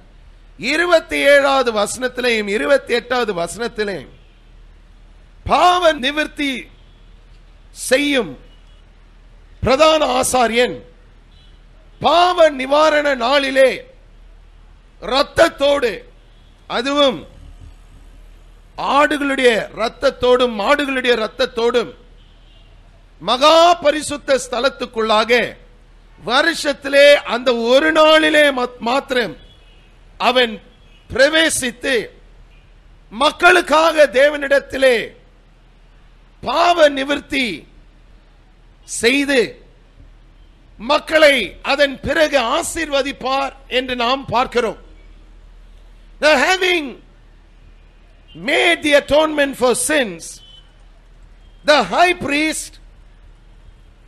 27வது வசனத்திலேயும் 28வது வசனத்திலேயும் பாவ நிவர்த்தி செய்யும் பிரதான ஆசாரியன் பாவ நிவாரண நாளிலே இரத்தத்தோடு, அதுவும் ஆடுகளுடைய இரத்தத்தோடும் மாடுகளுடைய இரத்தத்தோடும் மகா பரிசுத்த ஸ்தலத்துக்குள்ளாக வருஷத்திலே அந்த ஒரு நாளிலே மாத்திரம் அவன் பிரவேசித்து மக்களுக்காக தேவனிடத்திலே பாவ நிவர்த்தி செய்து மக்களை அதன் பிறகு ஆசீர்வதிப்பார் என்று நாம் பார்க்கிறோம். Now, having made the atonement for sins, the high priest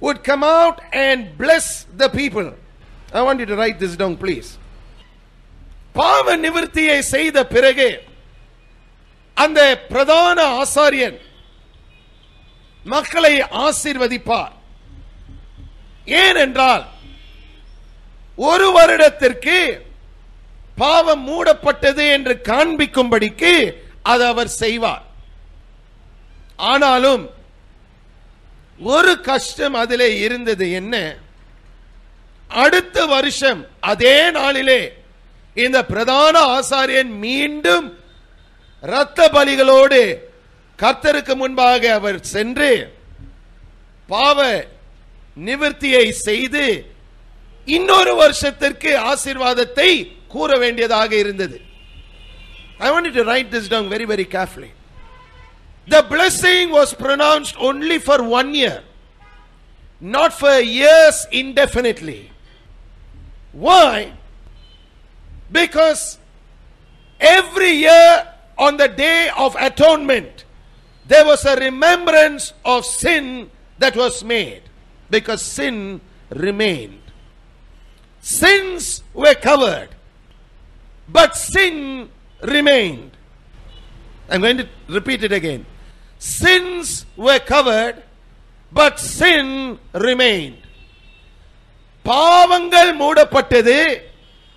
would come out and bless the people. I want you to write this down, please. பாவ நிவர்த்தியை செய்த பிறகு அந்த பிரதான ஆசாரியன் மக்களை ஆசீர்வதிப்பார். ஏனென்றால் ஒரு வருடத்திற்கு பாவம் மூடப்பட்டது என்று காண்பிக்கும்படிக்கு அது அவர் செய்வார். ஆனாலும் ஒரு கஷ்டம் அதிலே இருந்தது. என்ன? அடுத்த வருஷம் அதே நாளிலே இந்த பிரதான ஆசாரியன் மீண்டும் இரத்த பலிகளோடு கர்த்தருக்கு முன்பாக அவர் சென்று பாவ நிவர்த்தியை செய்து இன்னொரு வருஷத்திற்கு ஆசீர்வாதத்தை கூற வேண்டியதாக இருந்தது. I want you to write this down very, very carefully. The blessing was pronounced only for 1 year, not for years indefinitely. Why? Because every year on the day of atonement, there was a remembrance of sin that was made, because sin remained. Sins were covered, but sin remained. I'm going to repeat it again. Sins were covered, but sin remained. பாவங்கள் மூடப்பட்டது,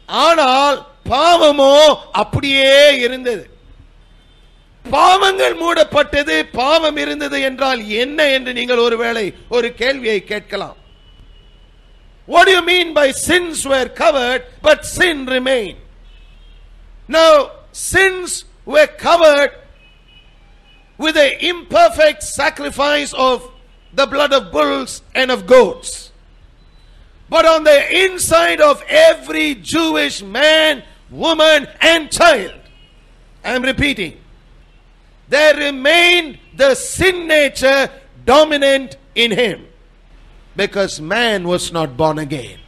ஆனால் பாவமோ அப்படியே இருந்தது. பாவங்கள் மூடப்பட்டது, பாவம் இருந்தது என்றால் என்ன என்று நீங்கள் ஒருவேளை ஒரு கேள்வியை கேட்கலாம். What do you mean by sins were covered but sin remained? Now, sins were covered with the imperfect sacrifice of the blood of bulls and of goats. But on the inside of every Jewish man, woman and child, I am repeating, there remained the sin nature dominant in him, because man was not born again.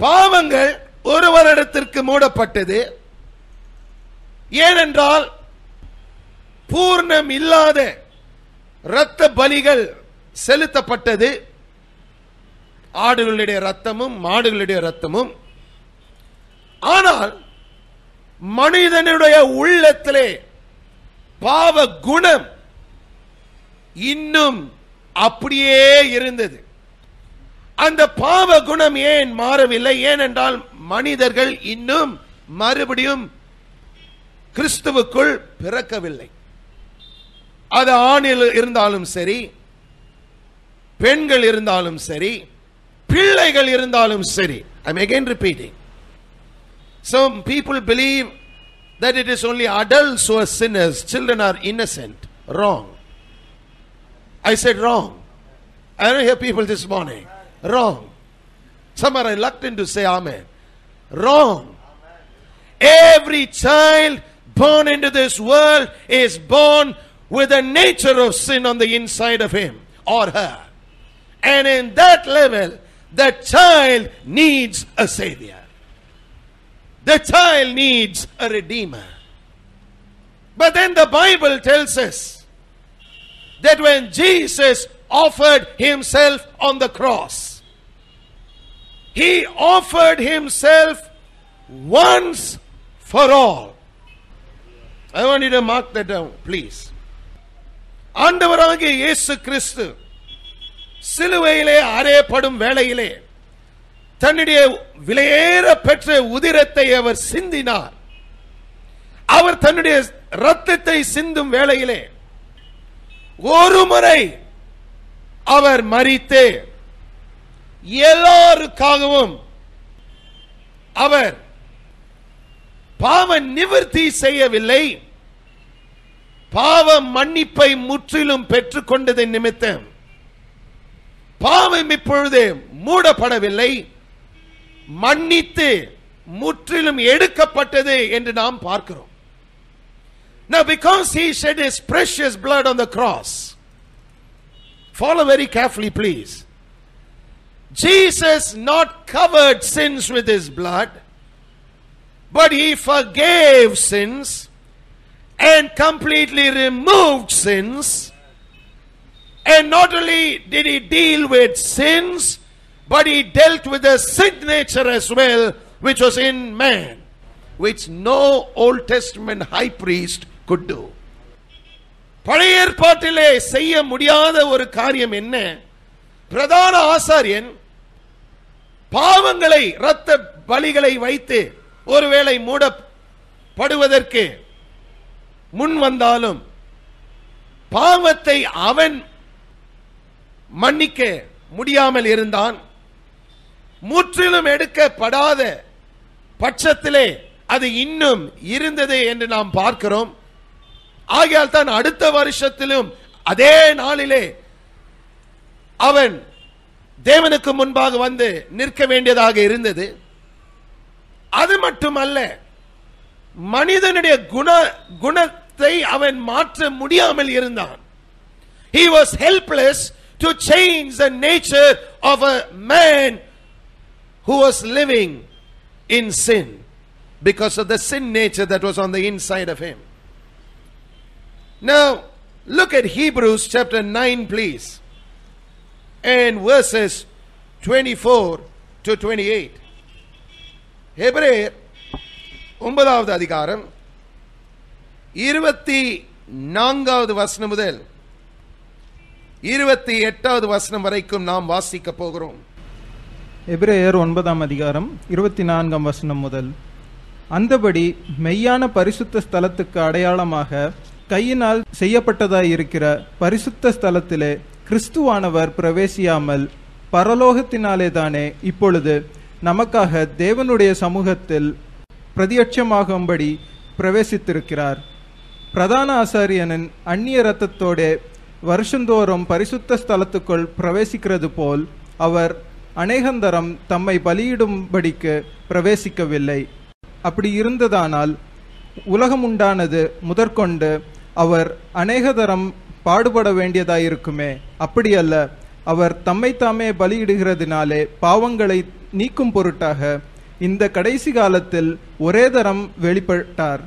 பாவங்கள் ஒரு வருடத்திற்கு மூடப்பட்டது. ஏனென்றால் பூர்ணம் இல்லாத இரத்த பலிகள் செலுத்தப்பட்டது. ஆடுகளுடைய இரத்தமும் மாடுகளுடைய இரத்தமும். ஆனால் மனிதனுடைய உள்ளத்திலே பாவ குணம் இன்னும் அப்படியே இருந்தது. அந்த பாவ குணம் ஏன் மாறவில்லை? ஏனென்றால் மனிதர்கள் இன்னும் மறுபடியும் கிறிஸ்துவுக்குள் பிறக்கவில்லை. அது ஆணில் இருந்தாலும் சரி, பெண்கள் இருந்தாலும் சரி, பிள்ளைகள் இருந்தாலும் சரி. I'm again repeating. Some people believe that it is only adults who are sinners, children are innocent. Wrong. I said wrong. I don't hear people this morning. Wrong. Some are reluctant to say amen. Wrong. Every child born into this world is born with a nature of sin on the inside of him or her. And in that level, the child needs a savior. The child needs a redeemer. But then the Bible tells us that when Jesus offered himself on the cross, he offered himself once for all. I want you to mark that down, please. ஆண்டவராகிய இயேசு கிறிஸ்து சிலுவையிலே அறையப்படும் வேளையிலே தன்னுடைய விலையேற பெற்ற உதிரத்தை அவர் சிந்தினார். அவர் தன்னுடைய இரத்தத்தை சிந்தும் வேளையிலே ஒரு முறை அவர் மரித்து எல்லாருக்காகவும் அவர் பாவ நிவர்த்தி செய்யவில்லை, பாவ மன்னிப்பை முற்றிலும் பெற்றுக் கொண்டதன் நிமித்தம் பாவம் இப்பொழுது மூடப்படவில்லை, மன்னித்து முற்றிலும் எடுக்கப்பட்டது என்று நாம் பார்க்கிறோம். Now because he shed his precious blood on the cross, follow very carefully please, Jesus not covered sins with his blood, but he forgave sins and completely removed sins. And not only did he deal with sins, but he dealt with the sin nature as well, which was in man, which no Old Testament high priest could do. பழைய ஏற்பாட்டிலே செய்ய முடியாத ஒரு காரியம் என்ன? பிரதான ஆசாரியன் பாவங்களை இரத்த பலிகளை வைத்து ஒருவேளை மூடப்படுவதற்கு முன் வந்தாலும் பாவத்தை அவன் மன்னிக்க முடியாமல் இருந்தான். முற்றிலும் எடுக்கப்படாத பட்சத்திலே அது இன்னும் இருந்தது என்று நாம் பார்க்கிறோம். ஆகையால் தான் அடுத்த வருஷத்திலும் அதே நாளிலே அவன் தேவனுக்கு முன்பாக வந்து நிற்க வேண்டியதாக இருந்தது. அது மட்டுமல்ல, மனிதனுடைய குணத்தை அவன் மாற்ற முடியாமல் இருந்தான். He was helpless to change the nature of a man who was living in sin because of the sin nature that was on the inside of him. Now look at Hebrews chapter 9 please, and verses 24 to 28. ஹெபிரேயர் 9வது அதிகாரம் 24வது வசனம் முதல் 28வது வசனம் வரைக்கும் நாம் வாசிக்க போகிறோம். எபிரேயர் 9ஆம் அதிகாரம் 24ஆம் வசனம் முதல். அந்தபடி மெய்யான பரிசுத்த ஸ்தலத்துக்கு அடையாளமாக கையினால் செய்யப்பட்டதாயிருக்கிற பரிசுத்த ஸ்தலத்திலே கிறிஸ்துவானவர் பிரவேசியாமல் பரலோகத்தினாலே தானே இப்பொழுது நமக்காக தேவனுடைய சமூகத்தில் பிரதியட்சமாகும்படி பிரவேசித்திருக்கிறார். பிரதான ஆசாரியனின் அந்நிய இரத்தத்தோட வருஷந்தோறும் பரிசுத்த ஸ்தலத்துக்குள் பிரவேசிக்கிறது போல் அவர் அநேகந்தரம் தம்மை பலியிடும்படிக்கு பிரவேசிக்கவில்லை. அப்படி இருந்ததானால் உலகம் உண்டானது முதற்கொண்டு அவர் அநேகதரம் பாடுபட வேண்டியதாயிருக்குமே. அப்படியல்ல, அவர் தம்மைத்தாமே பலியிடுகிறதினாலே பாவங்களை நீக்கும் பொருட்டாக இந்த கடைசி காலத்தில் ஒரே தரம் வெளிப்பட்டார்.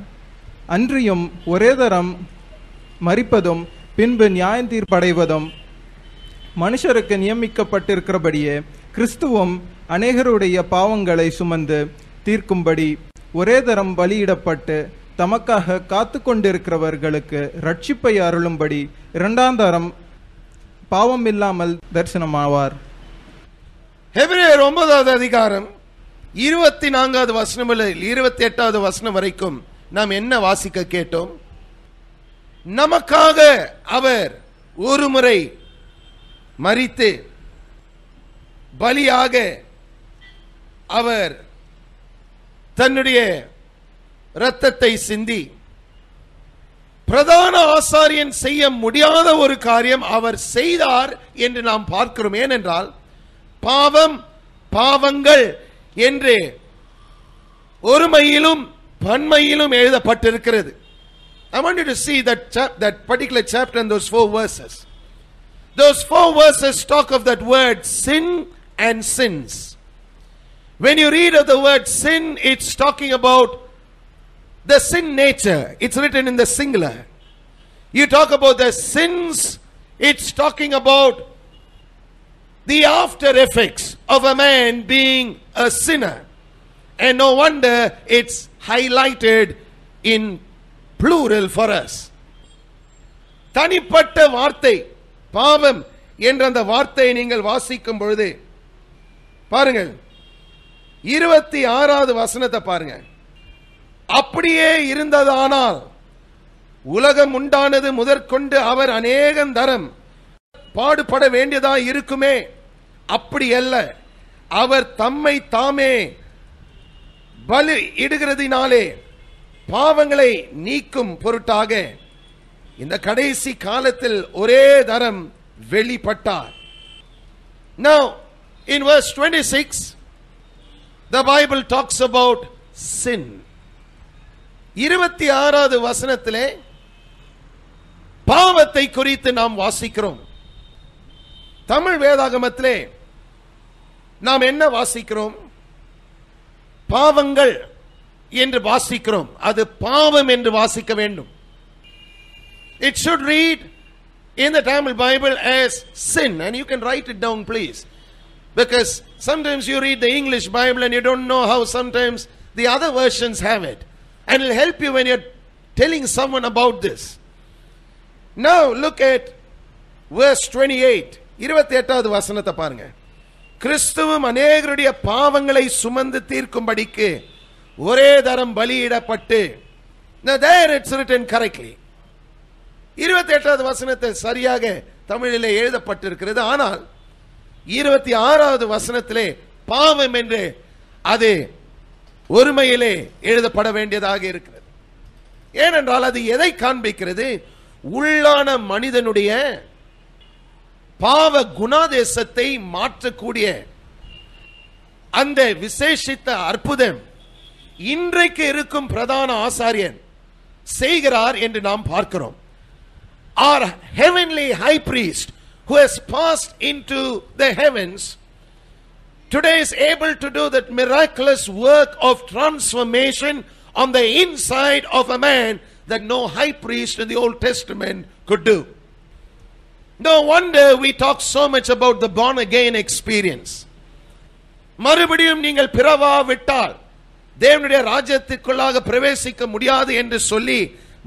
அன்றியும் ஒரே தரம் மரிப்பதும் பின்பு நியாயத்தீர்ப்படைவதும் மனுஷருக்கு நியமிக்கப்பட்டிருக்கிறபடியே கிறிஸ்துவும் அநேகருடைய பாவங்களை சுமந்து தீர்க்கும்படி ஒரே தரம் பலியிடப்பட்டு தமக்காக காத்து கொண்டிருக்கிறவர்களுக்கு ரட்சிப்பை அருளும்படி இரண்டாம் தரம் பாவம் இல்லாமல் தரிசனமாவார். ஹெபிரேயர் 9வது அதிகாரம் 24வது வசனம் முதல் 28வது வசனம் வரைக்கும் நாம் என்ன வாசிக்க கேட்டோம்? நமக்காக அவர் ஒரு முறை மரித்து பலியாக அவர் தன்னுடைய இரத்தத்தை சிந்தி பிரதான ஆசாரியன் செய்ய முடியாத ஒரு காரியம் அவர் செய்தார் என்று நாம் பார்க்கிறோம். ஏனென்றால் பாவம் பாவங்கள் என்று ஒருமையிலும் பன்மையிலும் எழுதப்பட்டிருக்கிறது. I want you to see that particular chapter and those 4 verses. Those 4 verses talk of that word sin and sins. When you read of the word sin, it's talking about the sin nature. It's written in the singular. You talk about the sins, it's talking about the after effects of a man being a sinner. And no wonder it's highlighted in plural for us. தனிப்பட்ட வார்த்தை பாவம் என்ற அந்த வார்த்தையை நீங்கள் வாசிக்கும் பொழுது பாருங்கள், 26வது வசனத்தை பாருங்க. அப்படியே இருந்ததானால் உலகம் உண்டானது முதற்கொண்டு அவர் அநேகம் தரம் பாடுபட வேண்டியதா இருக்குமே. அப்படி அல்ல, அவர் தம்மை தாமே பலி இடுகிறதினாலே பாவங்களை நீக்கும் பொருட்டாக இந்த கடைசி காலத்தில் ஒரே தரம் வெளிப்பட்டார். Now in verse 26 the Bible talks about sin. 26வது வசனத்திலே பாவத்தை குறித்து நாம் வாசிக்கிறோம். தமிழ் வேதாகமத்திலே நாம் என்ன வாசிக்கிறோம்? பாவங்கள் என்று வாசிக்கிறோம். அது பாவம் என்று வாசிக்க வேண்டும். It should read in the Tamil Bible as sin, and you can write it down please, because sometimes you read the English Bible and you don't know how sometimes the other versions have it, and it will help you when you're telling someone about this. Now look at verse 28. 28வது வசனத்தை பாருங்க. கிறிஸ்துவும் அநேகருடைய பாவங்களை சுமந்து தீர்க்கும்படிக்கு ஒரே தரம் பலியிடப்பட்டு. Now there it's written correctly. 28வது வசனத்தை சரியாக தமிழிலே எழுதப்பட்டிருக்கிறது. ஆனால் 26வது வசனத்திலே பாவம் என்று அது ஒருமையிலே எழுதப்பட வேண்டியதாக இருக்கிறது. ஏனென்றால் அது எதை காண்பிக்கிறது? உள்ளான மனிதனுடைய பாவ குணாதேசத்தை மாற்றக்கூடிய அந்த விசேஷித்த அற்புதம் இன்றைக்கு இருக்கும் பிரதான ஆசாரியன் செய்கிறார் என்று நாம் பார்க்கிறோம். Our heavenly high priest who has passed into the heavens today is able to do that miraculous work of transformation on the inside of a man that no high priest in the Old Testament could do. No wonder we talk so much about the born again experience. மறுபடியும் நீங்கள் பிறவாவிட்டால் தேவனுடைய ராஜ்யத்திற்குள்ளாக பிரவேசிக்க முடியாது என்று சொல்லி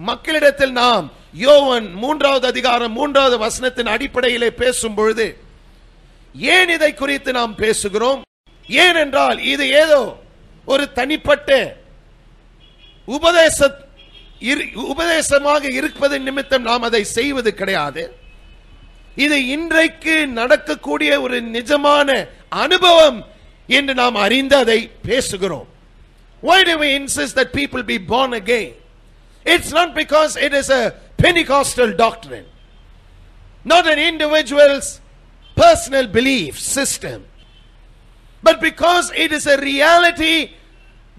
மக்களிடத்தில் நாம் யோவான் 3வது அதிகாரம் 3வது வசனத்தின் அடிப்படையிலே பேசும் பொழுது ஏன் இதை குறித்து நாம் பேசுகிறோம்? ஏனென்றால் இது ஏதோ ஒரு தனிப்பட்ட உபதேசமாக இருப்பது நிமித்தம் நாம் அதை செய்வது கிடையாது. இது இன்றைக்கு நடக்கக்கூடிய ஒரு நிஜமான அனுபவம் என்று நாம் அறிந்து அதை பேசுகிறோம். Why do we insist that people be born again? It's not because it is a Pentecostal doctrine, not an individual's personal belief system, but because it is a reality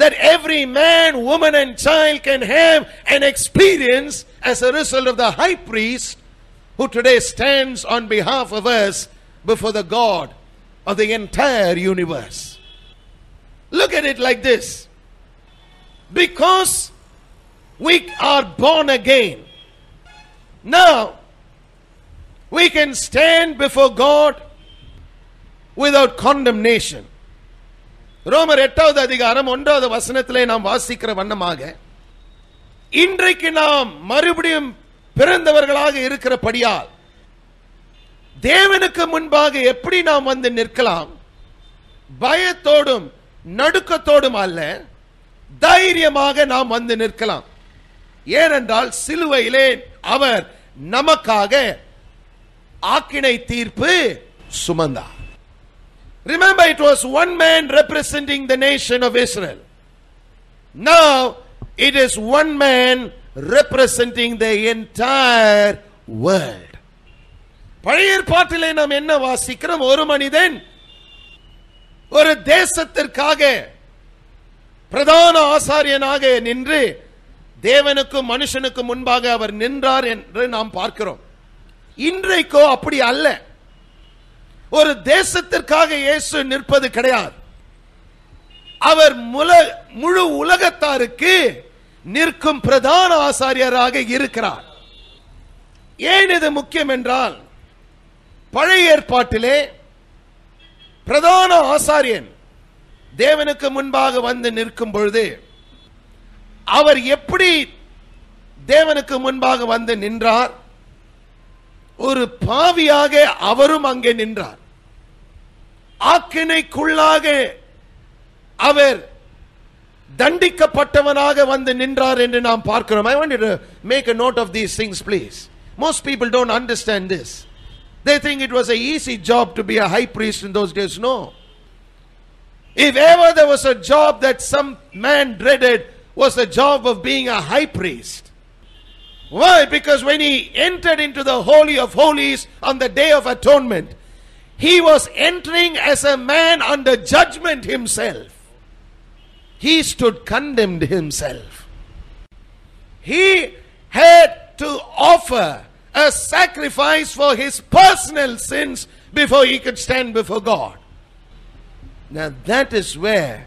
that every man, woman and child can have an experience as a result of the high priest who today stands on behalf of us before the God of the entire universe. Look at it like this. Because we are born again, now we can stand before God without condemnation. ரோமர் 8வது அதிகாரம் 1வது வசனத்திலே நாம் வாசிக்கிற வண்ணமாக இன்றைக்கு நாம் மறுபடியும் பிறந்தவர்களாக இருக்கிறபடியால் தேவனுக்கு முன்பாக எப்படி நாம் வந்து நிற்கலாம்? பயத்தோடும் நடுக்கத்தோடும் அல்ல, தைரியமாக நாம் வந்து நிற்கலாம். ஏனென்றால் சிலுவையிலே அவர் நமக்காக ஆக்கினை தீர்ப்பு சுமந்தார். Remember, it was one man representing the nation of Israel. Now it is one man representing the entire world. பழைய ஏற்பாட்டிலே நாம் என்ன வாசிக்கிறோம்? ஒரு மனிதன் ஒரு தேசத்திற்காக பிரதான ஆசாரியனாக நின்று தேவனுக்கும் மனுஷனுக்கும் முன்பாக அவர் நின்றார் என்று நாம் பார்க்கிறோம். இன்றைக்கோ அப்படி அல்ல. ஒரு தேசத்திற்காக இயேசு நிற்பது கிடையாது. அவர் முழு உலகத்தாருக்கு நிற்கும் பிரதான ஆசாரியராக இருக்கிறார். ஏன் இது முக்கியம் என்றால், பழைய ஏற்பாட்டிலே பிரதான ஆசாரியன் தேவனுக்கு முன்பாக வந்து நிற்கும் பொழுது அவர் எப்படி தேவனுக்கு முன்பாக வந்து நின்றார்? ஒரு பாவியாக அவரும் அங்கே நின்றார். ஆக்கினைக்குள்ளாக அவர் தண்டிக்கப்பட்டவனாக வந்து நின்றார் என்று நாம் பார்க்கிறோம். I want you to make a note of these things, please. Most people don't understand this. They think it was an easy job to be a high priest in those days. No. If ever there was a job that some man dreaded, was the job of being a high priest. Why? Because when he entered into the Holy of Holies on the Day of Atonement, he was entering as a man under judgment himself. He stood condemned himself. He had to offer a sacrifice for his personal sins before he could stand before God. Now that is where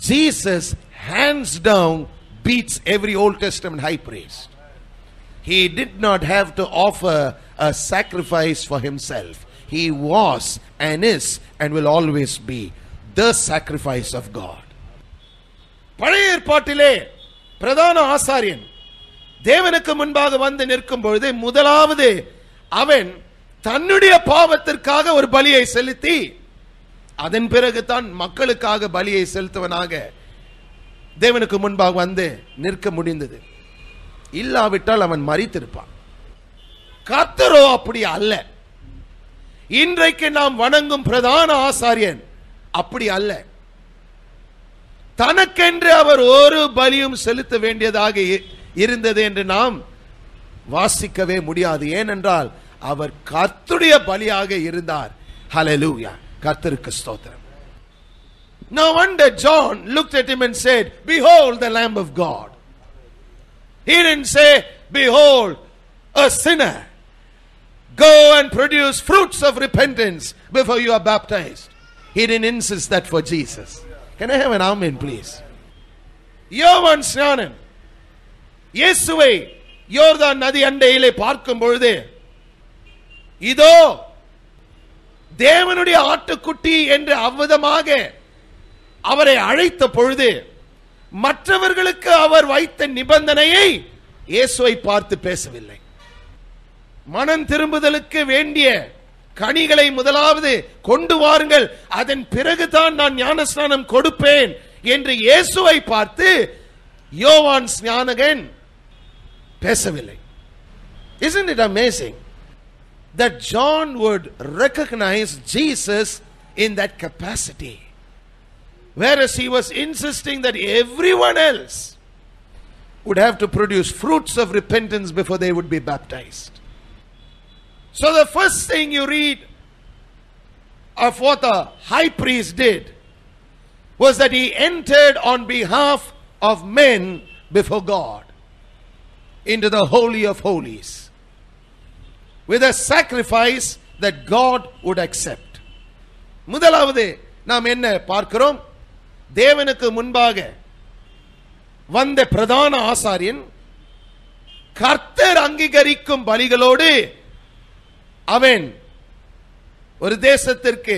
Jesus hands down beats every Old Testament high priest. He did not have to offer a sacrifice for himself. He was and is and will always be the sacrifice of God. பழைய ஏற்பாட்டிலே பிரதான ஆசாரியன் தேவனுக்கு முன்பாக வந்து நிற்கும் பொழுது முதலாவது அவன் தன்னுடைய பாவத்திற்காக ஒரு பலியை செலுத்தி அதன் பிறகு தான் மக்களுக்காக பலியை செலுத்துவனாக தேவனுக்கு முன்பாக வந்து நிற்க முடிந்தது. இல்லாவிட்டால் அவன் மரித்திருப்பான். கர்த்தரோ அப்படி அல்ல. இன்றைக்கு நாம் வணங்கும் பிரதான ஆசாரியன் அப்படி அல்ல. தனக்கென்று அவர் ஒரு பலியும் செலுத்த வேண்டியதாக இருந்தது என்று நாம் வாசிக்கவே முடியாது. ஏனென்றால் அவர் கர்த்தருடைய பலியாக இருந்தார். ஹல்லேலூயா, கர்த்தருக்கு ஸ்தோத்திரம். No wonder John looked at him and said, "Behold the Lamb of God." He didn't say, "Behold a sinner. Go and produce fruits of repentance before you are baptized." He didn't insist that for Jesus. Can I have an amen, please? யோவான் ஸ்நானன் இயேசுவை யோர்தான் நதி அண்டையிலே பார்க்கும் பொழுது, இதோ தேவனுடைய ஆட்டுக்குட்டி என்று அவ்விதமாக அவரை அழைத்த பொழுது மற்றவர்களுக்கு அவர் வைத்த நிபந்தனையை இயேசுவை பார்த்து பேசவில்லை. மனம் திரும்புதலுக்கு வேண்டிய கனிகளை முதலாவது கொண்டு வாருங்கள், அதன் பிறகுதான் நான் ஞானஸ்நானம் கொடுப்பேன் என்று இயேசுவை பார்த்து யோவான் ஸ்நானகன் பேசவில்லை. Isn't it amazing that John would recognize Jesus in that capacity, whereas he was insisting that everyone else would have to produce fruits of repentance before they would be baptized. So the first thing you read of what the high priest did was that he entered on behalf of men before God into the Holy of Holies with a sacrifice that God would accept. முதலாவது நாம் என்ன பார்க்கிறோம்? தேவனுக்கு முன்பாக வந்த பிரதான ஆசாரியன் கர்த்தர் அங்கீகரிக்கும் பலிகளோடு அவன் ஒரு தேசத்திற்கு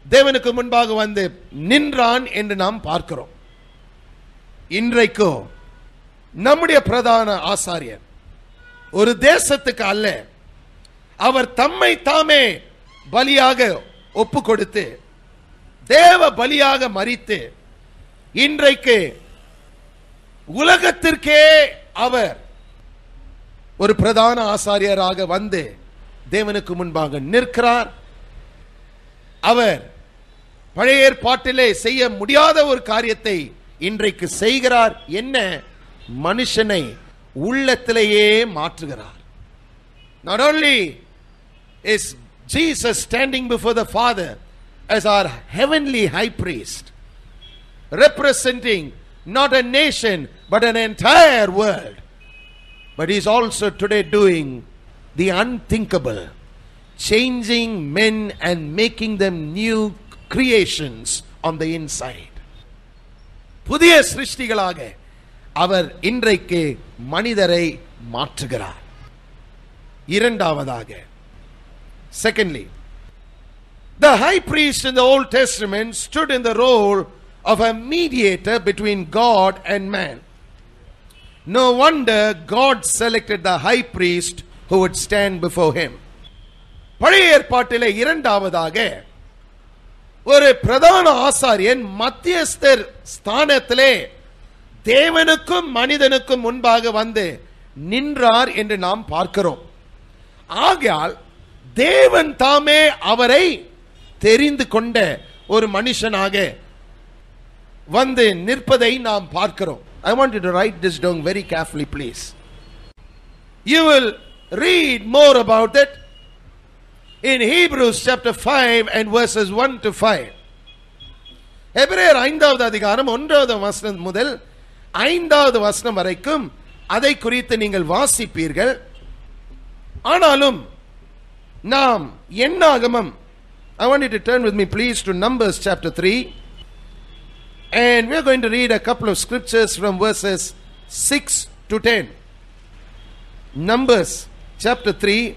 தேவனுக்கு முன்பாக வந்து நின்றான் என்று நாம் பார்க்கிறோம். இன்றைக்கோ நம்முடைய பிரதான ஆசாரியர் ஒரு தேசத்துக்கு அல்ல, அவர் தம்மை தாமே பலியாக ஒப்பு கொடுத்து தேவ பலியாக மரித்து இன்றைக்கு உலகத்திற்கே அவர் ஒரு பிரதான ஆசாரியராக வந்து தேவனுக்கு முன்பாக நிற்கிறார். அவர் பழைய ஏற்பாட்டிலே செய்ய முடியாத ஒரு காரியத்தை இன்றைக்கு செய்கிறார். என்ன? மனுஷனை உள்ளத்திலேயே மாற்றுகிறார். Not only is Jesus standing before the Father as our heavenly high priest, representing not a nation but an entire world, but he is also today doing the unthinkable, changing men and making them new creations on the inside. புதிய சிருஷ்டிகளாக அவர் இன்றைக்கு மனிதரை மாற்றுகிறார். இரண்டாவதாக, secondly, the high priest in the Old Testament stood in the role of a mediator between God and man. No wonder God selected the high priest who would stand before him. பழைய ஏற்பாட்டிலே இரண்டாவதாக ஒரு பிரதான ஆசாரியன் மத்தியஸ்தர் ஸ்தானத்திலே தேவனுக்கும் மனிதனுக்கும் முன்பாக வந்து நின்றார் என்று நாம் பார்க்கிறோம். ஆகையால் தேவன் தாமே அவரை தெரிந்து கொண்ட ஒரு மனுஷனாக வந்து நிற்பதை நாம் பார்க்கிறோம். I want you to write this down very carefully, please. You will read more about it in Hebrews chapter 5 and verses 1 to 5. எபிரேயர் 5வது அதிகாரம் 1வது வசனம் முதல் 5வது வசனம் வரைக்கும் அதை குறித்து நீங்கள் வாசிப்பீர்கள். ஆனாலும் நாம் என்னாகமம், I want you to turn with me please to Numbers chapter 3, and we are going to read a couple of scriptures from verses 6 to 10. Numbers chapter 3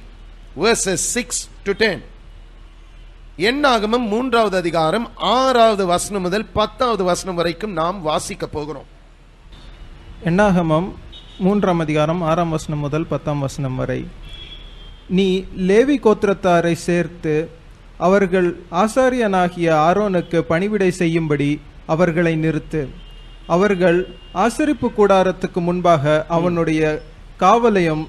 verses 6 to 10. என்னாகமம் 3வது அதிகாரம் 6வது வசனம் முதல் 10வது வசனம் வரைக்கும் நாம் வாசிக்க போகிறோம். என்னாகமம் 3ஆம் அதிகாரம் 6ஆம் வசனம் முதல் 10ஆம் வசனம் வரை. நீ லேவி கோத்திரத்தாரை சேர்த்து அவர்கள் ஆசாரியனாகிய ஆரோனுக்கு பணிவிடை செய்யும்படி அவர்களை நிறுத்து. அவர்கள் ஆசரிப்பு கூடாரத்துக்கு முன்பாக அவனுடைய காவலையும்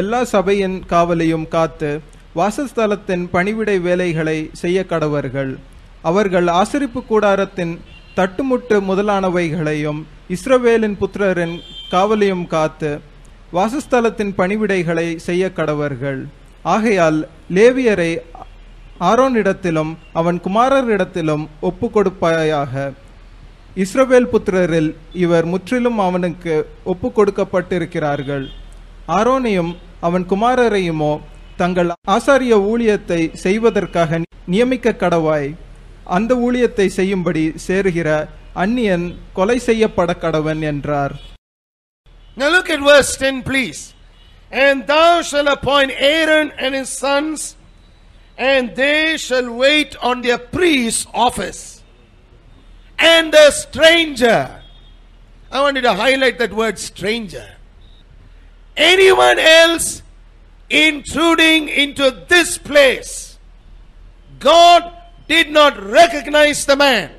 எல்லா சபையின் காவலையும் காத்து வாசஸ்தலத்தின் பணிவிடை வேலைகளை செய்ய கடவர்கள். அவர்கள் ஆசரிப்பு கூடாரத்தின் தட்டுமுட்டு முதலானவைகளையும் இஸ்ரவேலின் புத்திரரின் காவலையும் காத்து வாசஸ்தலத்தின் பணிவிடைகளை செய்ய கடவர்கள். ஆகையால் லேவியரை ஆரோனிடத்திலும் அவன் குமாரரிடத்திலும் ஒப்பு கொடுப்பாயாக. இஸ்ரவேல் புத்திரரில் இவர் முற்றிலும் அவனுக்கு ஒப்பு கொடுக்கப்பட்டிருக்கிறார்கள். ஆரோனையும் அவன் குமாரரையுமோ தங்கள் ஆசாரிய ஊழியத்தை செய்வதற்காக நியமிக்க கடவாய். அந்த ஊழியத்தை செய்யும்படி சேருகிற அந்நியன் கொலை செய்யப்பட கடவன் என்றார். Now look at verse 10 please. And thou shalt appoint Aaron and his sons, and they shall wait on their priest's office. And the stranger, I want you to highlight that word stranger. Anyone else intruding into this place, God did not recognize the man.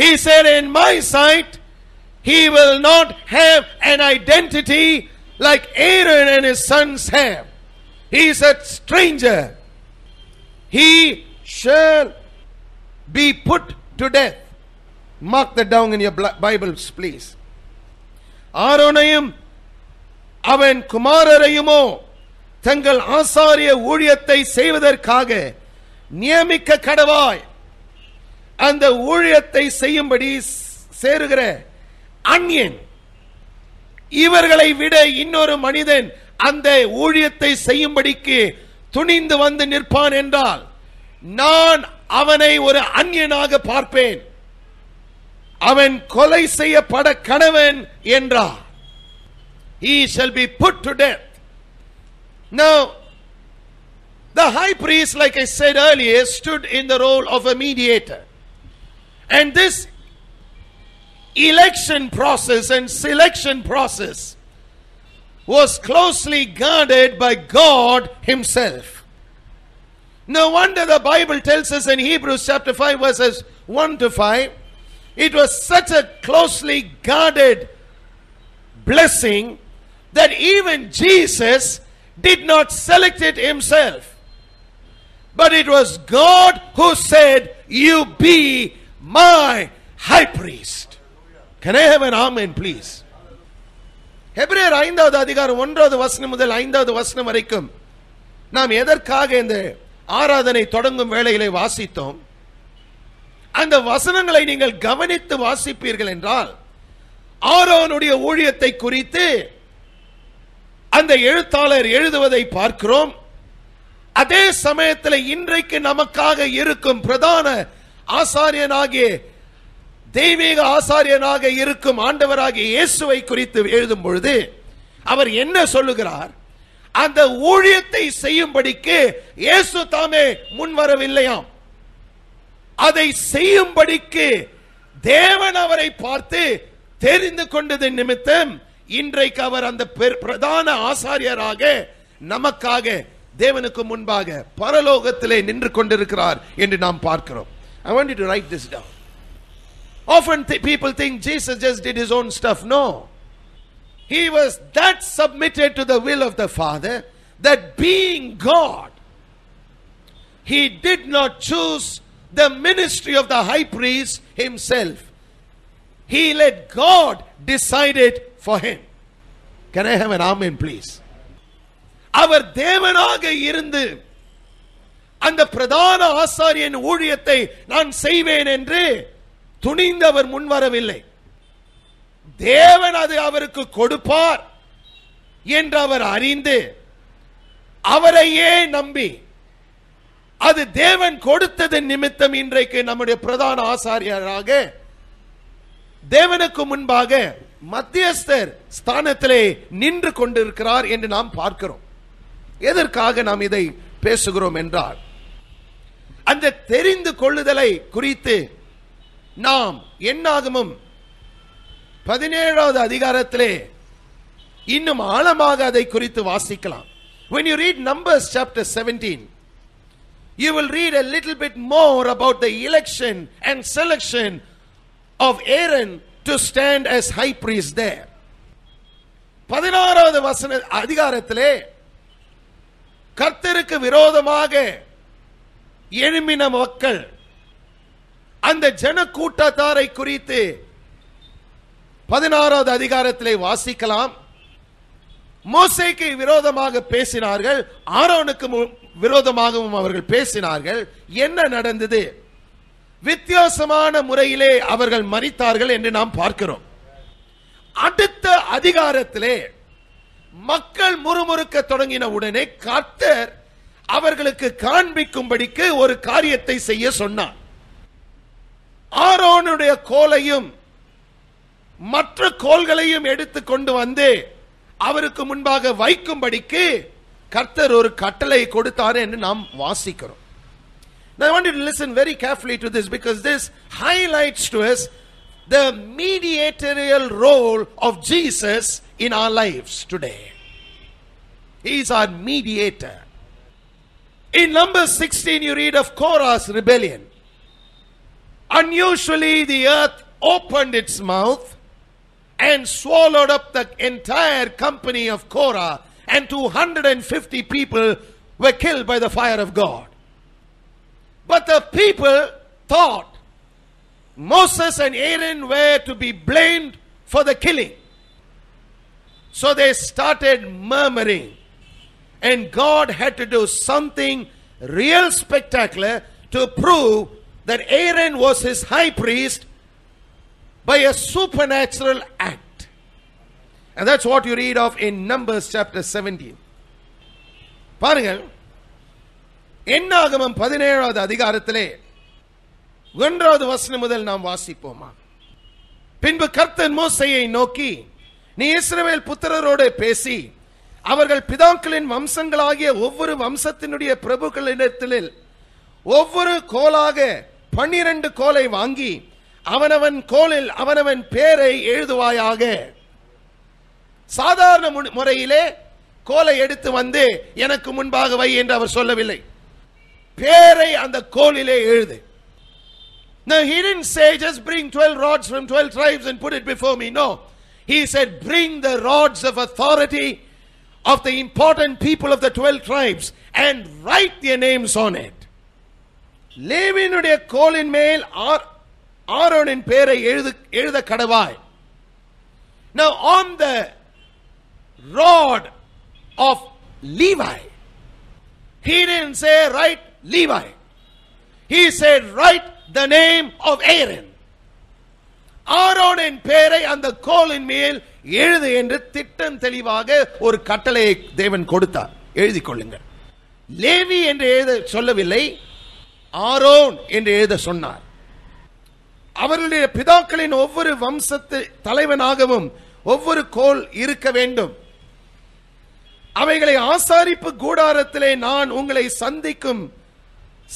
He said, in my sight, he will not have an identity like Aaron and his sons have. He is a stranger. He shall be put to death. Mark that down in your Bibles, please. ஆரோனையும் அவன் குமாரரையுமோ தங்கள் ஆசாரிய ஊழியத்தை செய்வதற்காக நியமிக்க கடவாய். அந்த ஊழியத்தை செய்யும்படி சேருகிற அந்நியன், இவர்களை விட இன்னொரு மனிதன் அந்த ஊழியத்தை செய்யும்படிக்கு துணிந்து வந்து நிற்பான் என்றால் நான் அவனை ஒரு அந்நியனாக பார்ப்பேன். அவன் கொலை செய்யப்பட கடவன் என்றார். He shall be put to death. Now, the high priest, like I said earlier, stood in the role of a mediator. And this election process and selection process was closely guarded by God himself. No wonder the Bible tells us in Hebrews chapter 5 verses 1 to 5, it was such a closely guarded blessing that even Jesus did not select it himself. But it was God who said, you be my high priest. Can I have an amen please? எபிரேயர் 5வது அதிகாரம் 1வது வசனம் முதல் 5வது வசனம் வரைக்கும் நாம் எதற்காக இந்த ஆராதனை தொடங்கும் வேளையிலே வாசித்தோம். அந்த வசனங்களை நீங்கள் கவனித்து வாசிப்பீர்கள் என்றால் ஆரோனுடைய ஊழியத்தை குறித்து அந்த எழுத்தாளர் எழுதுவதை பார்க்கிறோம். அதே சமயத்தில் இன்றைக்கு நமக்காக இருக்கும் பிரதான ஆசாரியனாகிய தெய்வீக ஆசாரியனாக இருக்கும் ஆண்டவராகிய இயேசுவை குறித்து எழுதும் பொழுது அவர் என்ன சொல்லுகிறார்? அந்த ஊழியத்தை செய்யும்படிக்கு இயேசு தாமே முன்வரவில்லையாம். அதை செய்யும்படிக்கு தேவன் அவரை பார்த்து தெரிந்து கொண்டது நிமித்தம் இன்றைக்கு அவர் அந்த பிரதான ஆசாரியராக நமக்காக தேவனுக்கு முன்பாக பரலோகத்திலே நின்று கொண்டிருக்கிறார் என்று நாம் பார்க்கிறோம். I want you to write this down. Often people think Jesus just did his own stuff. No. He was that submitted to the will of the Father that being God, he did not choose the ministry of the high priest himself. He let God decide it for him. Can I have an amen, please? அவர் தேவனாக இருந்து அந்த பிரதான ஆசாரியன் ஊழியத்தை நான் செய்வேன் என்று துணிந்தவர் முன்வரவில்லை. தேவன் அது அவருக்கு கொடுப்பார் என்று அவர் அறிந்து அவரையே நம்பி அது தேவன் கொடுத்தது நிமித்தம் இன்றைக்கு நம்முடைய பிரதான ஆசாரியராக தேவனுக்கு முன்பாக மத்தியஸ்தர் ஸ்தானத்திலே நின்று கொண்டிருக்கிறார் என்று நாம் பார்க்கிறோம். எதற்காக நாம் இதை பேசுகிறோம் என்றால் அந்த தெரிந்து கொள்ளுதலை குறித்து நாம் என்னாகமம் 17வது அதிகாரத்திலே இன்னும் ஆழமாக அதை குறித்து வாசிக்கலாம். When you read Numbers chapter 17, you will read a little bit more about the election and selection of Aaron to stand as high priest there. 16வது வசன அதிகாரத்திலே கர்த்தருக்கு விரோதமாக எழும்பின மக்கள் அந்த ஜன கூட்டத்தாரை குறித்து 16வது அதிகாரத்திலே வாசிக்கலாம். மோசேக்கு விரோதமாக பேசினார்கள், ஆரோனுக்கு விரோதமாகவும் அவர்கள் பேசினார்கள். என்ன நடந்தது? வித்தியாசமான முறையிலே அவர்கள் மரித்தார்கள் என்று நாம் பார்க்கிறோம். அடுத்த அதிகாரத்திலே மக்கள் முறுமுறுக்க தொடங்கின உடனே கர்த்தர் அவர்களுக்கு காண்பிக்கும்படிக்கு ஒரு காரியத்தை செய்ய சொன்னார். ஆரோனுடைய கோலையும் மற்ற கோல்களையும் எடுத்து கொண்டு வந்து அவருக்கு முன்பாக வைக்கும்படிக்கு கர்த்தர் ஒரு கட்டளை கொடுத்தார் என்று நாம் வாசிக்கிறோம். Now I want you to listen very carefully to this because this highlights to us the mediatorial role of Jesus in our lives today. He is our mediator. In Numbers 16 you read of Korah's rebellion. Unusually the earth opened its mouth and swallowed up the entire company of Korah, and 250 people were killed by the fire of God. But the people thought Moses and Aaron were to be blamed for the killing. So they started murmuring, and God had to do something real spectacular to prove that Aaron was his high priest by a supernatural act. And that's what you read of in Numbers chapter 17. பாருங்கள், என்னாகமம் 17வது அதிகாரத்திலே 1வது வசனம் முதல் நாம் வாசிப்போமா. பின்பு கர்த்தர் மோசேயை நோக்கி, நீ இஸ்ரவேல் புத்திரரோடு பேசி அவர்கள் பிதாக்களின் வம்சங்களாகிய ஒவ்வொரு வம்சத்தினுடைய பிரபுக்களிடத்தில் ஒவ்வொரு கோலாக 12 கோலை வாங்கி அவனவன் கோலில் அவனவன் பேரை எழுதுவாயாக. சாதாரண முறையிலே கோலை எடுத்து வந்து எனக்கு முன்பாக வை என்று அவர் சொல்லவில்லை. பேரை அந்த கோலிலே எழுது. Now he didn't say just bring 12 rods from 12 tribes and put it before me. No. He said bring the rods of authority of the important people of the 12 tribes and write their names on it. லேவியினுடைய கோலின் மேல் ஆரோனின் பேரை எழுத கடவாய். Now on the rod of Levi. He didn't say write Levi. He said write the name of Aaron. ஆரோனின் பெயரை அந்த கோலின் மேல் எழுது என்று திட்டம் தெளிவாக ஒரு கட்டளையை தேவன் கொடுத்தார். எழுதி கொள்ளுங்கள். லேவி என்று எழுத சொல்லவில்லை, ஆரோன் என்று எழுத சொன்னார். அவர்களுடைய பிதாக்களின் ஒவ்வொரு வம்சத்து தலைவனாகவும் ஒவ்வொரு கோல் இருக்க வேண்டும். அவைகளை ஆசாரிப்பு கூடாரத்திலே நான் உங்களை சந்திக்கும்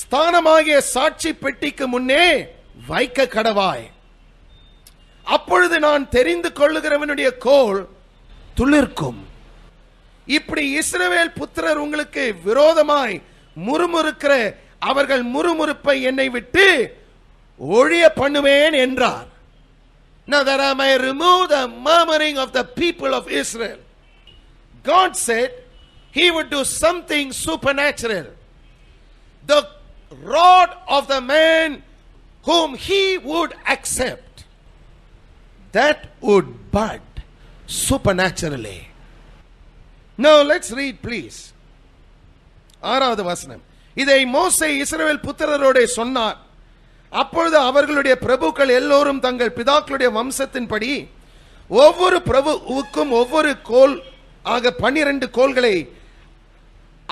ஸ்தானமாகிய சாட்சி பெட்டிக்கு முன்னே வைக்க கடவாய். அப்பொழுது நான் தெரிந்து கொள்ளுகிறவனுடைய கோல் துளிர்க்கும். இப்படி இஸ்ரவேல் புத்திரர் உங்களுக்கு விரோதமாய் முறுமுறுக்கிற அவர்கள் முறுமுறுப்பை என்னை விட்டு ஒழிய பண்ணுவேன் என்றார். Now that I may remove the murmuring of the people of Israel. God said he would do something supernatural. The rod of the man whom he would accept, that would bud supernaturally. Now let's read please. ஆறாவது வசனம். இதை மோசே இஸ்ரவேல் புத்திரரோடே சொன்னார். அப்பொழுது அவர்களுடைய பிரபுக்கள் எல்லோரும் தங்கள் பிதாக்களுடைய வம்சத்தின்படி ஒவ்வொரு பிரபுவுக்கும் ஒவ்வொரு கோல் ஆக 12 கோல்களை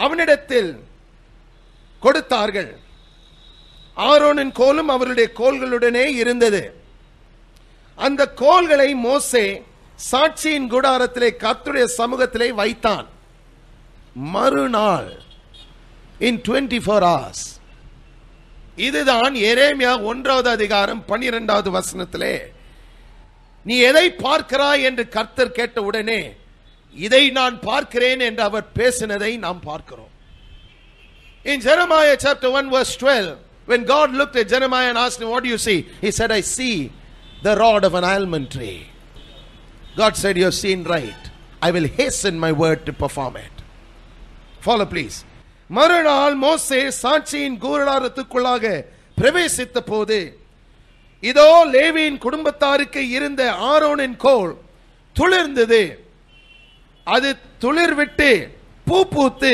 அவனிடத்தில் கொடுத்தார்கள். ஆரோனின் கோலும் அவருடைய கோல்களுடனே இருந்தது. அந்த கோல்களை மோசே சாட்சியின் கூடாரத்திலே கர்த்தருடைய சமூகத்திலே வைத்தான். மறுநாள் in 24 hours. இதுதான் எரேமியா 1வது அதிகாரம் 12வது வசனத்திலே நீ எதை பார்க்கிறாய் என்று கர்த்தர் கேட்ட உடனே இதை நான் பார்க்கிறேன் என்று அவர் பேசினதை நாம் பார்க்கிறோம். In Jeremiah chapter 1 verse 12, when God looked at Jeremiah and asked him, what do you see? He said, I see the rod of an almond tree. God said, you have seen right. I will hasten my word to perform it. Follow please. மறுநாள் மோசே சாட்சியின் கூடாரத்துக்குள்ளாக பிரவேசித்த போது இதோ லேவியின் குடும்பத்தாருக்கு இருந்த ஆரோனின் கோல் துளிர்ந்தது. அது துளிர் விட்டு பூ பூத்து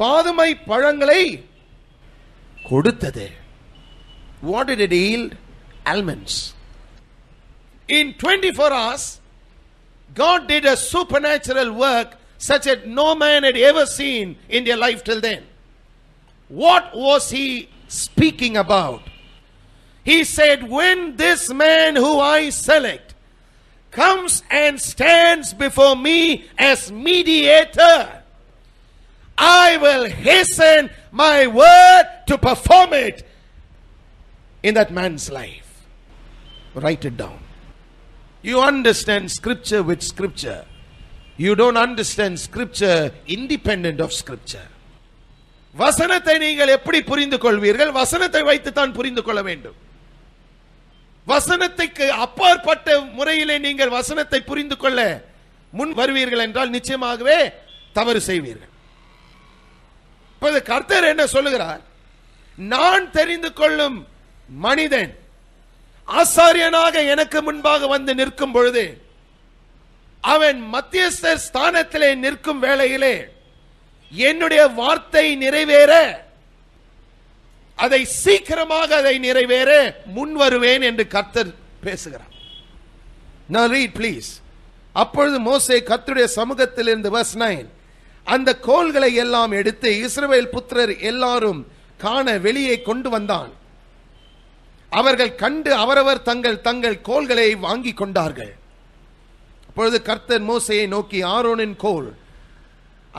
வாதுமை பழங்களை கொடுத்தது. What did it yield? Almonds. In 24 hours, God did a supernatural work such that no man had ever seen in their life till then. What was he speaking about? He said, when this man who I select comes and stands before me as mediator, I will hasten my word to perform it in that man's life. Write it down. You understand scripture with scripture. You don't understand scripture independent of scripture. வசனத்தை நீங்கள் எப்படி புரிந்து கொள்வீர்கள்? வசனத்தை வைத்து தான் புரிந்து கொள்ள வேண்டும். வசனத்துக்கு அப்பாற்பட்ட முறையிலே நீங்கள் வசனத்தை புரிந்து கொள்ள முன் வருவீர்கள் என்றால் நிச்சயமாகவே தவறு செய்வீர்கள். இப்போது கர்த்தர் என்ன சொல்லுகிறார்? நான் தெரிந்து கொள்ளும் மனிதன் ஆசாரியனாக எனக்கு முன்பாக வந்து நிற்கும் பொழுது அவன் மத்தியஸ்தர் ஸ்தானத்திலே நிற்கும் வேளையிலே என்னுடைய வார்த்தை நிறைவேற அதை சீக்கிரமாக அதை நிறைவேற முன் வருவேன் என்று கர்த்தர் பேசுகிறார். Now read please. அப்பொழுது மோசே கர்த்தருடைய சமூகத்தில் இருந்து verse 9 அந்த கோல்களை எல்லாம் எடுத்து இஸ்ரவேல் புத்திரர் எல்லாரும் காண வெளியே கொண்டு வந்தான். அவர்கள் கண்டு அவரவர் தங்கள் தங்கள் கோல்களை வாங்கி கொண்டார்கள். அப்பொழுது கர்த்தர் மோசேயை நோக்கி ஆரோனின் கோல்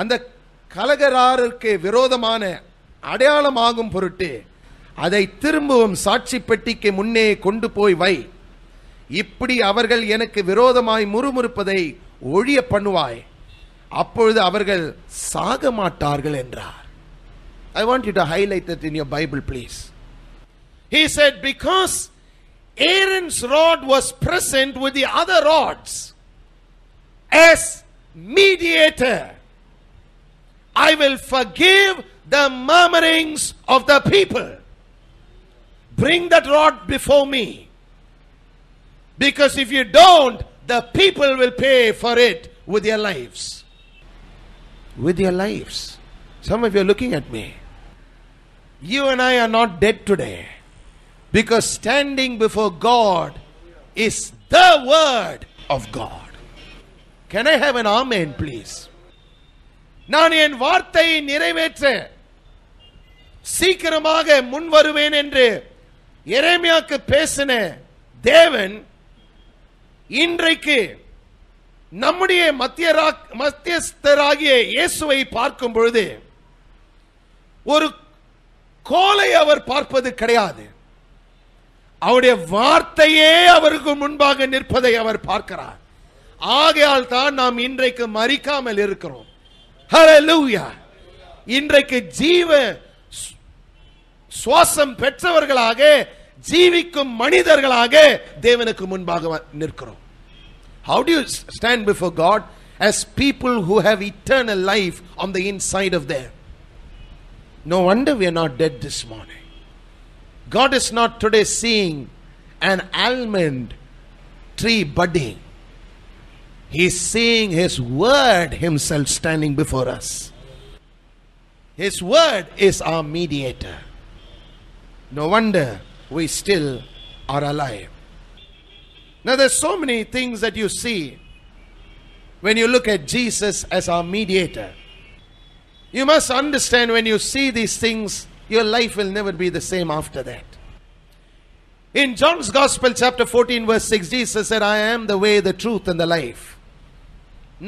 அந்த கலகராருக்கு விரோதமான அடையாளமாகும் பொருட்டு அதை திரும்பவும் சாட்சி பெட்டிக்கு முன்னே கொண்டு போய் வை. இப்படி அவர்கள் எனக்கு விரோதமாய் முறுமுறுப்பதை ஒழிய பண்ணுவாய். அப்பொழுது அவர்கள் சாக மாட்டார்கள் என்றார். I want you to highlight that in your Bible please. He said, because Aaron's rod was present with the other rods as mediator, I will forgive the murmurings of the people. Bring that rod before me. Because if you don't, the people will pay for it with their lives. With their lives. Some of you are looking at me. You and I are not dead today, because standing before God is the word of God. Can I have an amen, please? நான் என் வார்த்தையை நிறைவேற்ற சீக்கிரமாக முன் வருவேன் என்று எரேமியாவுக்கு பேசின தேவன் இன்றைக்கு நம்முடைய மத்தியஸ்தராகிய இயேசுவை பார்க்கும் பொழுது ஒரு கோலை அவர் பார்ப்பது கிடையாது. அவருடைய வார்த்தையே அவருக்கு முன்பாக நிற்பதை அவர் பார்க்கிறார். ஆகையால் தான் நாம் இன்றைக்கு மரிக்காமல் இருக்கிறோம். ஹல்லேலூயா. இன்றைக்கு ஜீவ சுவாசம் பெற்றவர்களாக ஜீவிக்கும் மனிதர்களாக தேவனுக்கு முன்பாக நிற்கிறோம். How do you stand before God? As people who have eternal life on the inside of them. No wonder we are not dead this morning. God is not today seeing an almond tree budding. He is seeing His Word Himself standing before us. His Word is our mediator. No wonder we still are alive. Now there's so many things that you see when you look at Jesus as our mediator. You must understand, when you see these things, your life will never be the same after that. In John's Gospel chapter 14 verse 6, Jesus said, I am the way, the truth and the life.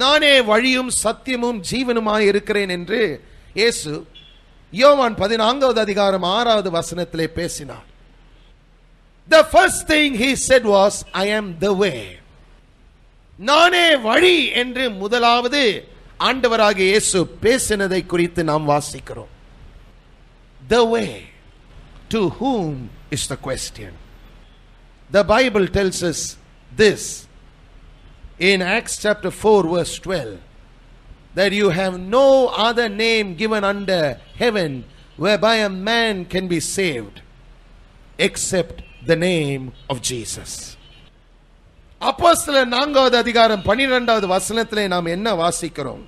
நானே வழியும் சத்தியமும் ஜீவனுமாய் இருக்கிறேன் என்று இயேசு யோவான் 14வது அதிகாரம் 6வது வசனத்திலே பேசினார். The first thing he said was, I am the way. நானே வழி என்று முதலாவது ஆண்டவராகிய இயேசு பேசினதை குறித்து நாம் வாசிக்கிறோம். The way. To whom is the question. The Bible tells us this in Acts chapter 4 verse 12, that you have no other name given under heaven whereby a man can be saved except the name of Jesus. அப்போஸ்தலர் 4வது அதிகாரம் 12வது வசனத்திலே நாம் என்ன வாசிக்கிறோம்?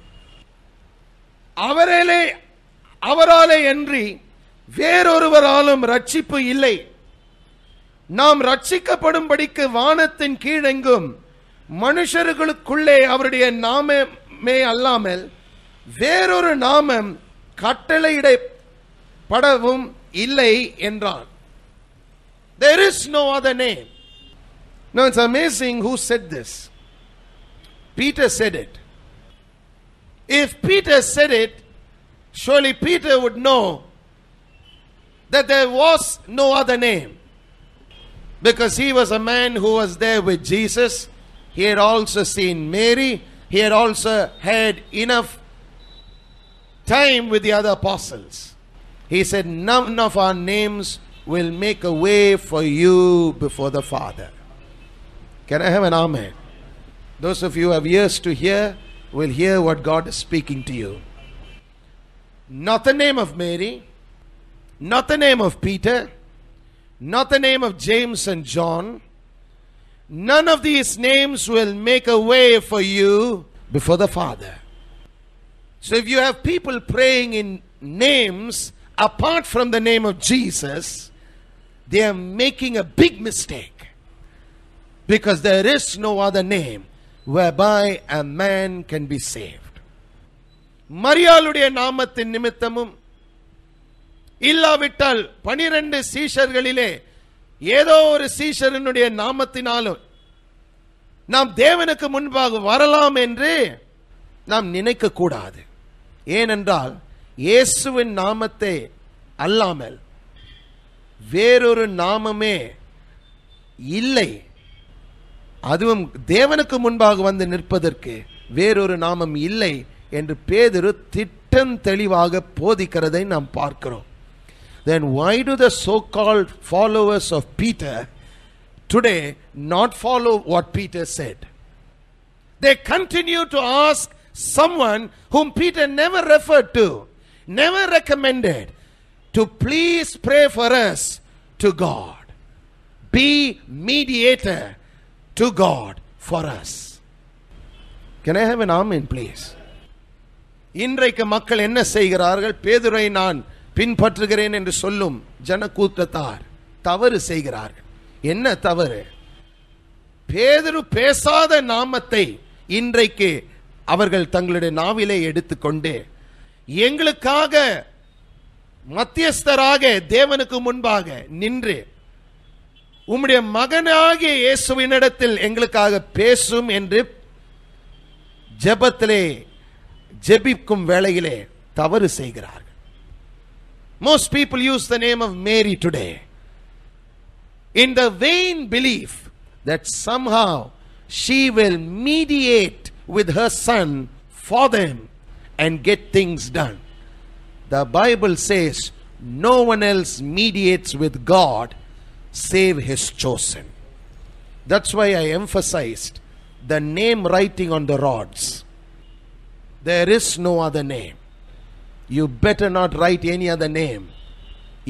அவராலே அன்றி வேறொருவராலும் ரட்சிப்பு இல்லை. நாம் ரட்சிக்கப்படும்படிக்கு வானத்தின் கீழெங்கும் மனுஷர்களுக்குள்ளே அவருடைய நாமமே அல்லாமல் வேறொரு நாமம் கட்டளையிடப்படவும் இல்லை என்றான். There is no other name. Now it's amazing who said this. Peter said it. If Peter said it, surely Peter would know that there was no other name, because he was a man who was there with Jesus. He had also seen Mary. He had also had enough time with the other apostles. He said, none of our names will make a way for you before the Father. Can I have an amen? Those of you who have ears to hear will hear what God is speaking to you. Not the name of Mary, not the name of Peter, not the name of James and John. None of these names will make a way for you before the Father. So if you have people praying in names apart from the name of Jesus, they are making a big mistake, because there is no other name whereby a man can be saved. மரியாளுடைய நாமத்தின் நிமித்தமும் இல்லாவிட்டால் 12 சீஷர்களிலே ஏதோ ஒரு சீஷரனுடைய நாமத்தினாலும் நாம் தேவனுக்கு முன்பாக வரலாம் என்று நாம் நினைக்க கூடாது. ஏனென்றால் இயேசுவின் நாமத்தை அல்லாமல் வேறொரு நாமமே இல்லை. அதுவும் தேவனுக்கு முன்பாக வந்து நிற்பதற்கு வேறொரு நாமம் இல்லை என்று பேதுரு திட்டம் தெளிவாக போதிக்கிறதை நாம் பார்க்கிறோம். Then why do the so-called followers of Peter today not follow what Peter said? They continue to ask someone whom Peter never referred to, never recommended, to please pray for us to God. Be mediator to God for us. Can I have an amen please? இன்றைக்கு மக்கள் என்ன செய்கிறார்கள்? பேதுரை நான் பின்பற்றுகிறேன் என்று சொல்லும் ஜனக்கூட்டத்தார் தவறு செய்கிறார்கள். என்ன தவறு? பேதுரு பேசாத நாமத்தை இன்றைக்கு அவர்கள் தங்களுடைய நாவிலே எடுத்துக்கொண்டு எங்களுக்காக மத்தியஸ்தராக தேவனுக்கு முன்பாக நின்று உம்முடைய மகனாகிய இயேசுவினிடத்தில் எங்களுக்காக பேசும் என்று ஜெபத்திலே ஜெபிக்கும் வேளையிலே தவறு செய்கிறார்கள். Most people use the name of Mary today in the vain belief that somehow she will mediate with her son for them and get things done. The Bible says no one else mediates with God save his chosen. That's why I emphasized the name writing on the rods. There is no other name. You better not write any other name,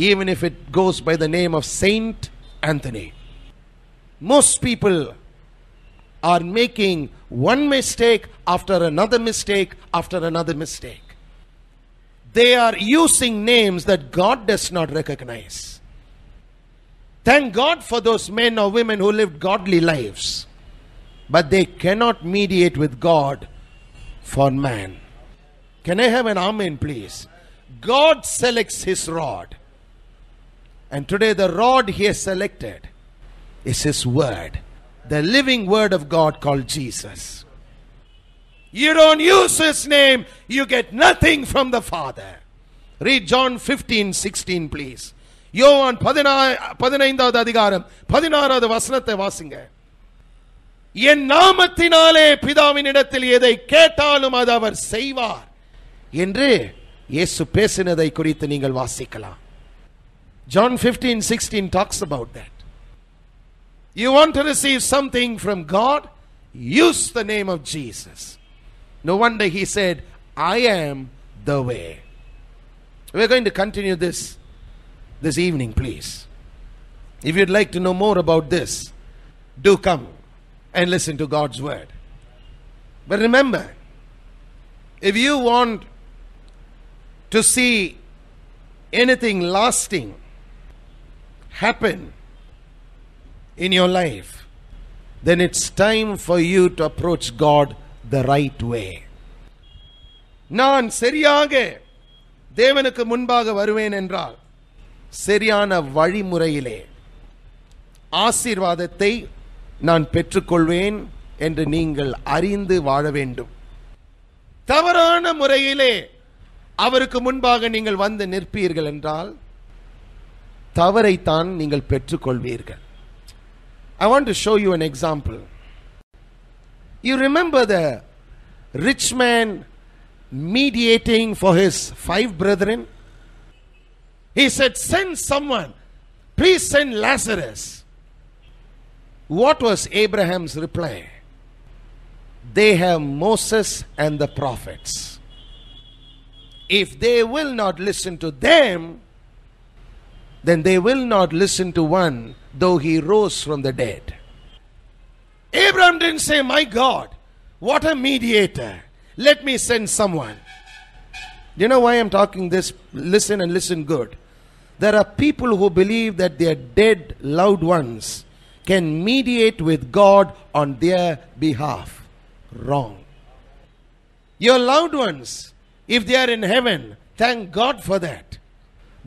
even if it goes by the name of Saint Anthony. Most people are making one mistake after another mistake after another mistake. They are using names that God does not recognize. Thank God for those men or women who lived godly lives, but they cannot mediate with God for man. Can I have an amen please? God selects his rod, and today the rod he has selected is his word, the living word of God called Jesus. You don't use his name, you get nothing from the Father. Read John 15:16 please. யோவான் 15வது அதிகாரம் 16வது வசனத்தை வாசிங்க. என் நாமத்தினாலே பிதாவினிடத்தில் எதை கேட்டாலும் அது அவர் செய்வார் என்று இயேசு பேசினதை குறித்து நீங்கள் வாசிக்கலாம். John 15:16 talks about that. You want to receive something from God? Use the name of Jesus. No wonder he said, I am the way. We're going to continue this evening, please. If you'd like to know more about this, do come and listen to God's word. But remember, if you want to see anything lasting happen in your life, then it's time for you to approach God the right way. நான் சரியாக தேவனுக்கு முன்பாக வருவேன் என்றால் சரியான வழிமுறையிலே ஆசீர்வாதத்தை நான் பெற்றுக்கொள்வேன் என்று நீங்கள் அறிந்து வாழ வேண்டும். தவறான முறையிலே அவருக்கு முன்பாக நீங்கள் வந்து நிற்பீர்கள் என்றால் தவறைத்தான் நீங்கள் பெற்றுக்கொள்வீர்கள். I want to show you an example. You remember the rich man mediating for his 5 brethren? He said, send someone. Please send Lazarus. What was Abraham's reply? They have Moses and the prophets. If they will not listen to them, then they will not listen to one, though he rose from the dead. Abraham didn't say, my God, what a mediator. Let me send someone. You know why I'm talking this? Listen and listen good. There are people who believe that their dead loved ones can mediate with God on their behalf. Wrong. Your loved ones, if they are in heaven, thank God for that.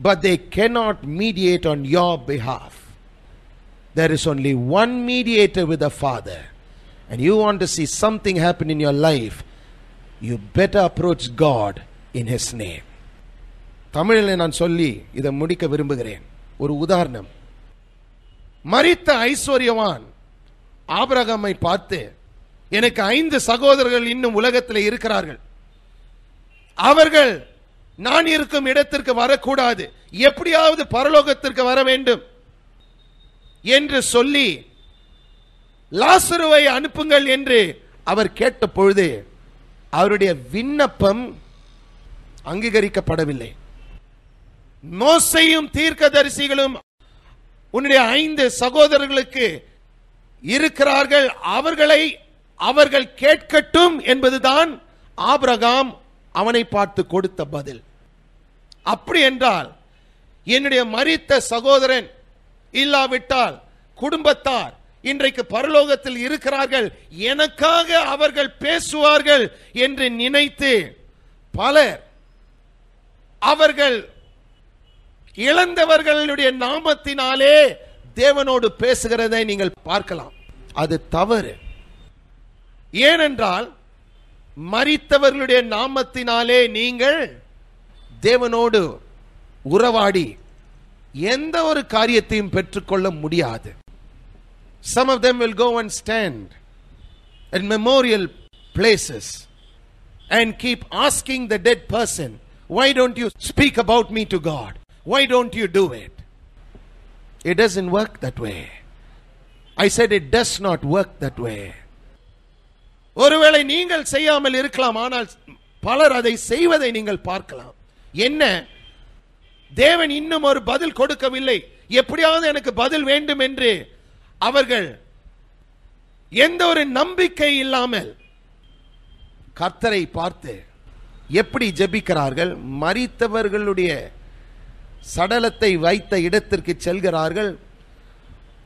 But they cannot mediate on your behalf. There is only one mediator with the Father. And you want to see something happen in your life, you better approach God in his name. தமிழில் நான் சொல்லி இதை முடிக்க விரும்புகிறேன். ஒரு உதாரணம். மரித்த ஐஸ்வர்யவான் ஆபிரகாமை பார்த்து, எனக்கு 5 சகோதரர்கள் இன்னும் உலகத்தில் இருக்கிறார்கள், அவர்கள் நான் இருக்கும் இடத்திற்கு வரக்கூடாது, எப்படியாவது பரலோகத்திற்கு வர வேண்டும் என்று சொல்லி லாசருவை அனுப்புங்கள் என்று அவர் கேட்ட பொழுது அவருடைய விண்ணப்பம் அங்கீகரிக்கப்படவில்லை. மோசேயும் தீர்க்கதரிசிகளும் உன்னுடைய 5 சகோதரர்களுக்கு இருக்கிறார்கள், அவர்களை அவர்கள் கேட்கட்டும் என்பதுதான் ஆபிரகாம் அவனை பார்த்து கொடுத்த பதில். அப்படி என்றால் என்னுடைய மரித்த சகோதரன் இல்லாவிட்டால் குடும்பத்தார் இன்றைக்கு பரலோகத்தில் இருக்கிறார்கள், எனக்காக அவர்கள் பேசுவார்கள் என்று நினைத்து பலர் அவர்கள் இழந்தவர்களுடைய நாமத்தினாலே தேவனோடு பேசுகிறதை நீங்கள் பார்க்கலாம். அது தவறு. ஏனென்றால் மரித்தவர்களுடைய நாமத்தினாலே நீங்கள் தேவனோடு உறவாடி எந்த ஒரு காரியத்தையும் பெற்றுக்கொள்ள முடியாது. Some of them will go and stand at memorial places and keep asking the dead person, why don't you speak about me to God? Why don't you do it? It doesn't work that way. I said it does not work that way. ஒருவேளை நீங்கள் செய்யாமல் இருக்கலாம், ஆனால் பலர் அதை செய்வதை நீங்கள் பார்க்கலாம். என்ன, தேவன் இன்னும் ஒரு பதில் கொடுக்கவில்லை, எப்படியாவது எனக்கு பதில் வேண்டும் என்று அவர்கள் எந்த ஒரு நம்பிக்கை இல்லாமல் கர்த்தரை பார்த்து எப்படி ஜெபிக்கிறார்கள்? மரித்தவர்களுடைய சடலத்தை வைத்த இடத்திற்கு செல்கிறார்கள்.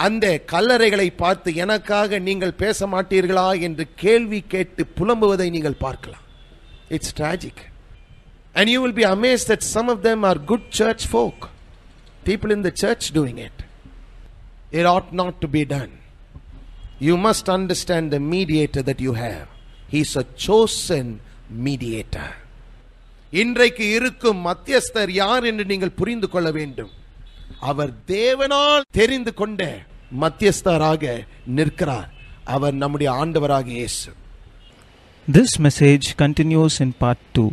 அந்த கல்லறைகளை பார்த்து எனக்காக நீங்கள் பேச மாட்டீர்களா என்று கேள்வி கேட்டு புலம்புவதை நீங்கள் பார்க்கலாம். It's tragic. And you will be amazed that some of them are good church folk, people in the church doing it. It ought not to be done. You must understand the mediator that you have. He is a chosen mediator. இன்றைக்கு இருக்கும் மத்தியஸ்தர் யார் என்று நீங்கள் புரிந்து கொள்ள வேண்டும். அவர் தேவனால் தெரிந்து கொண்ட மத்தியஸ்தராக நிற்கிறார். அவர் நம்முடைய ஆண்டவராகிய இயேசு. This message continues in part 2.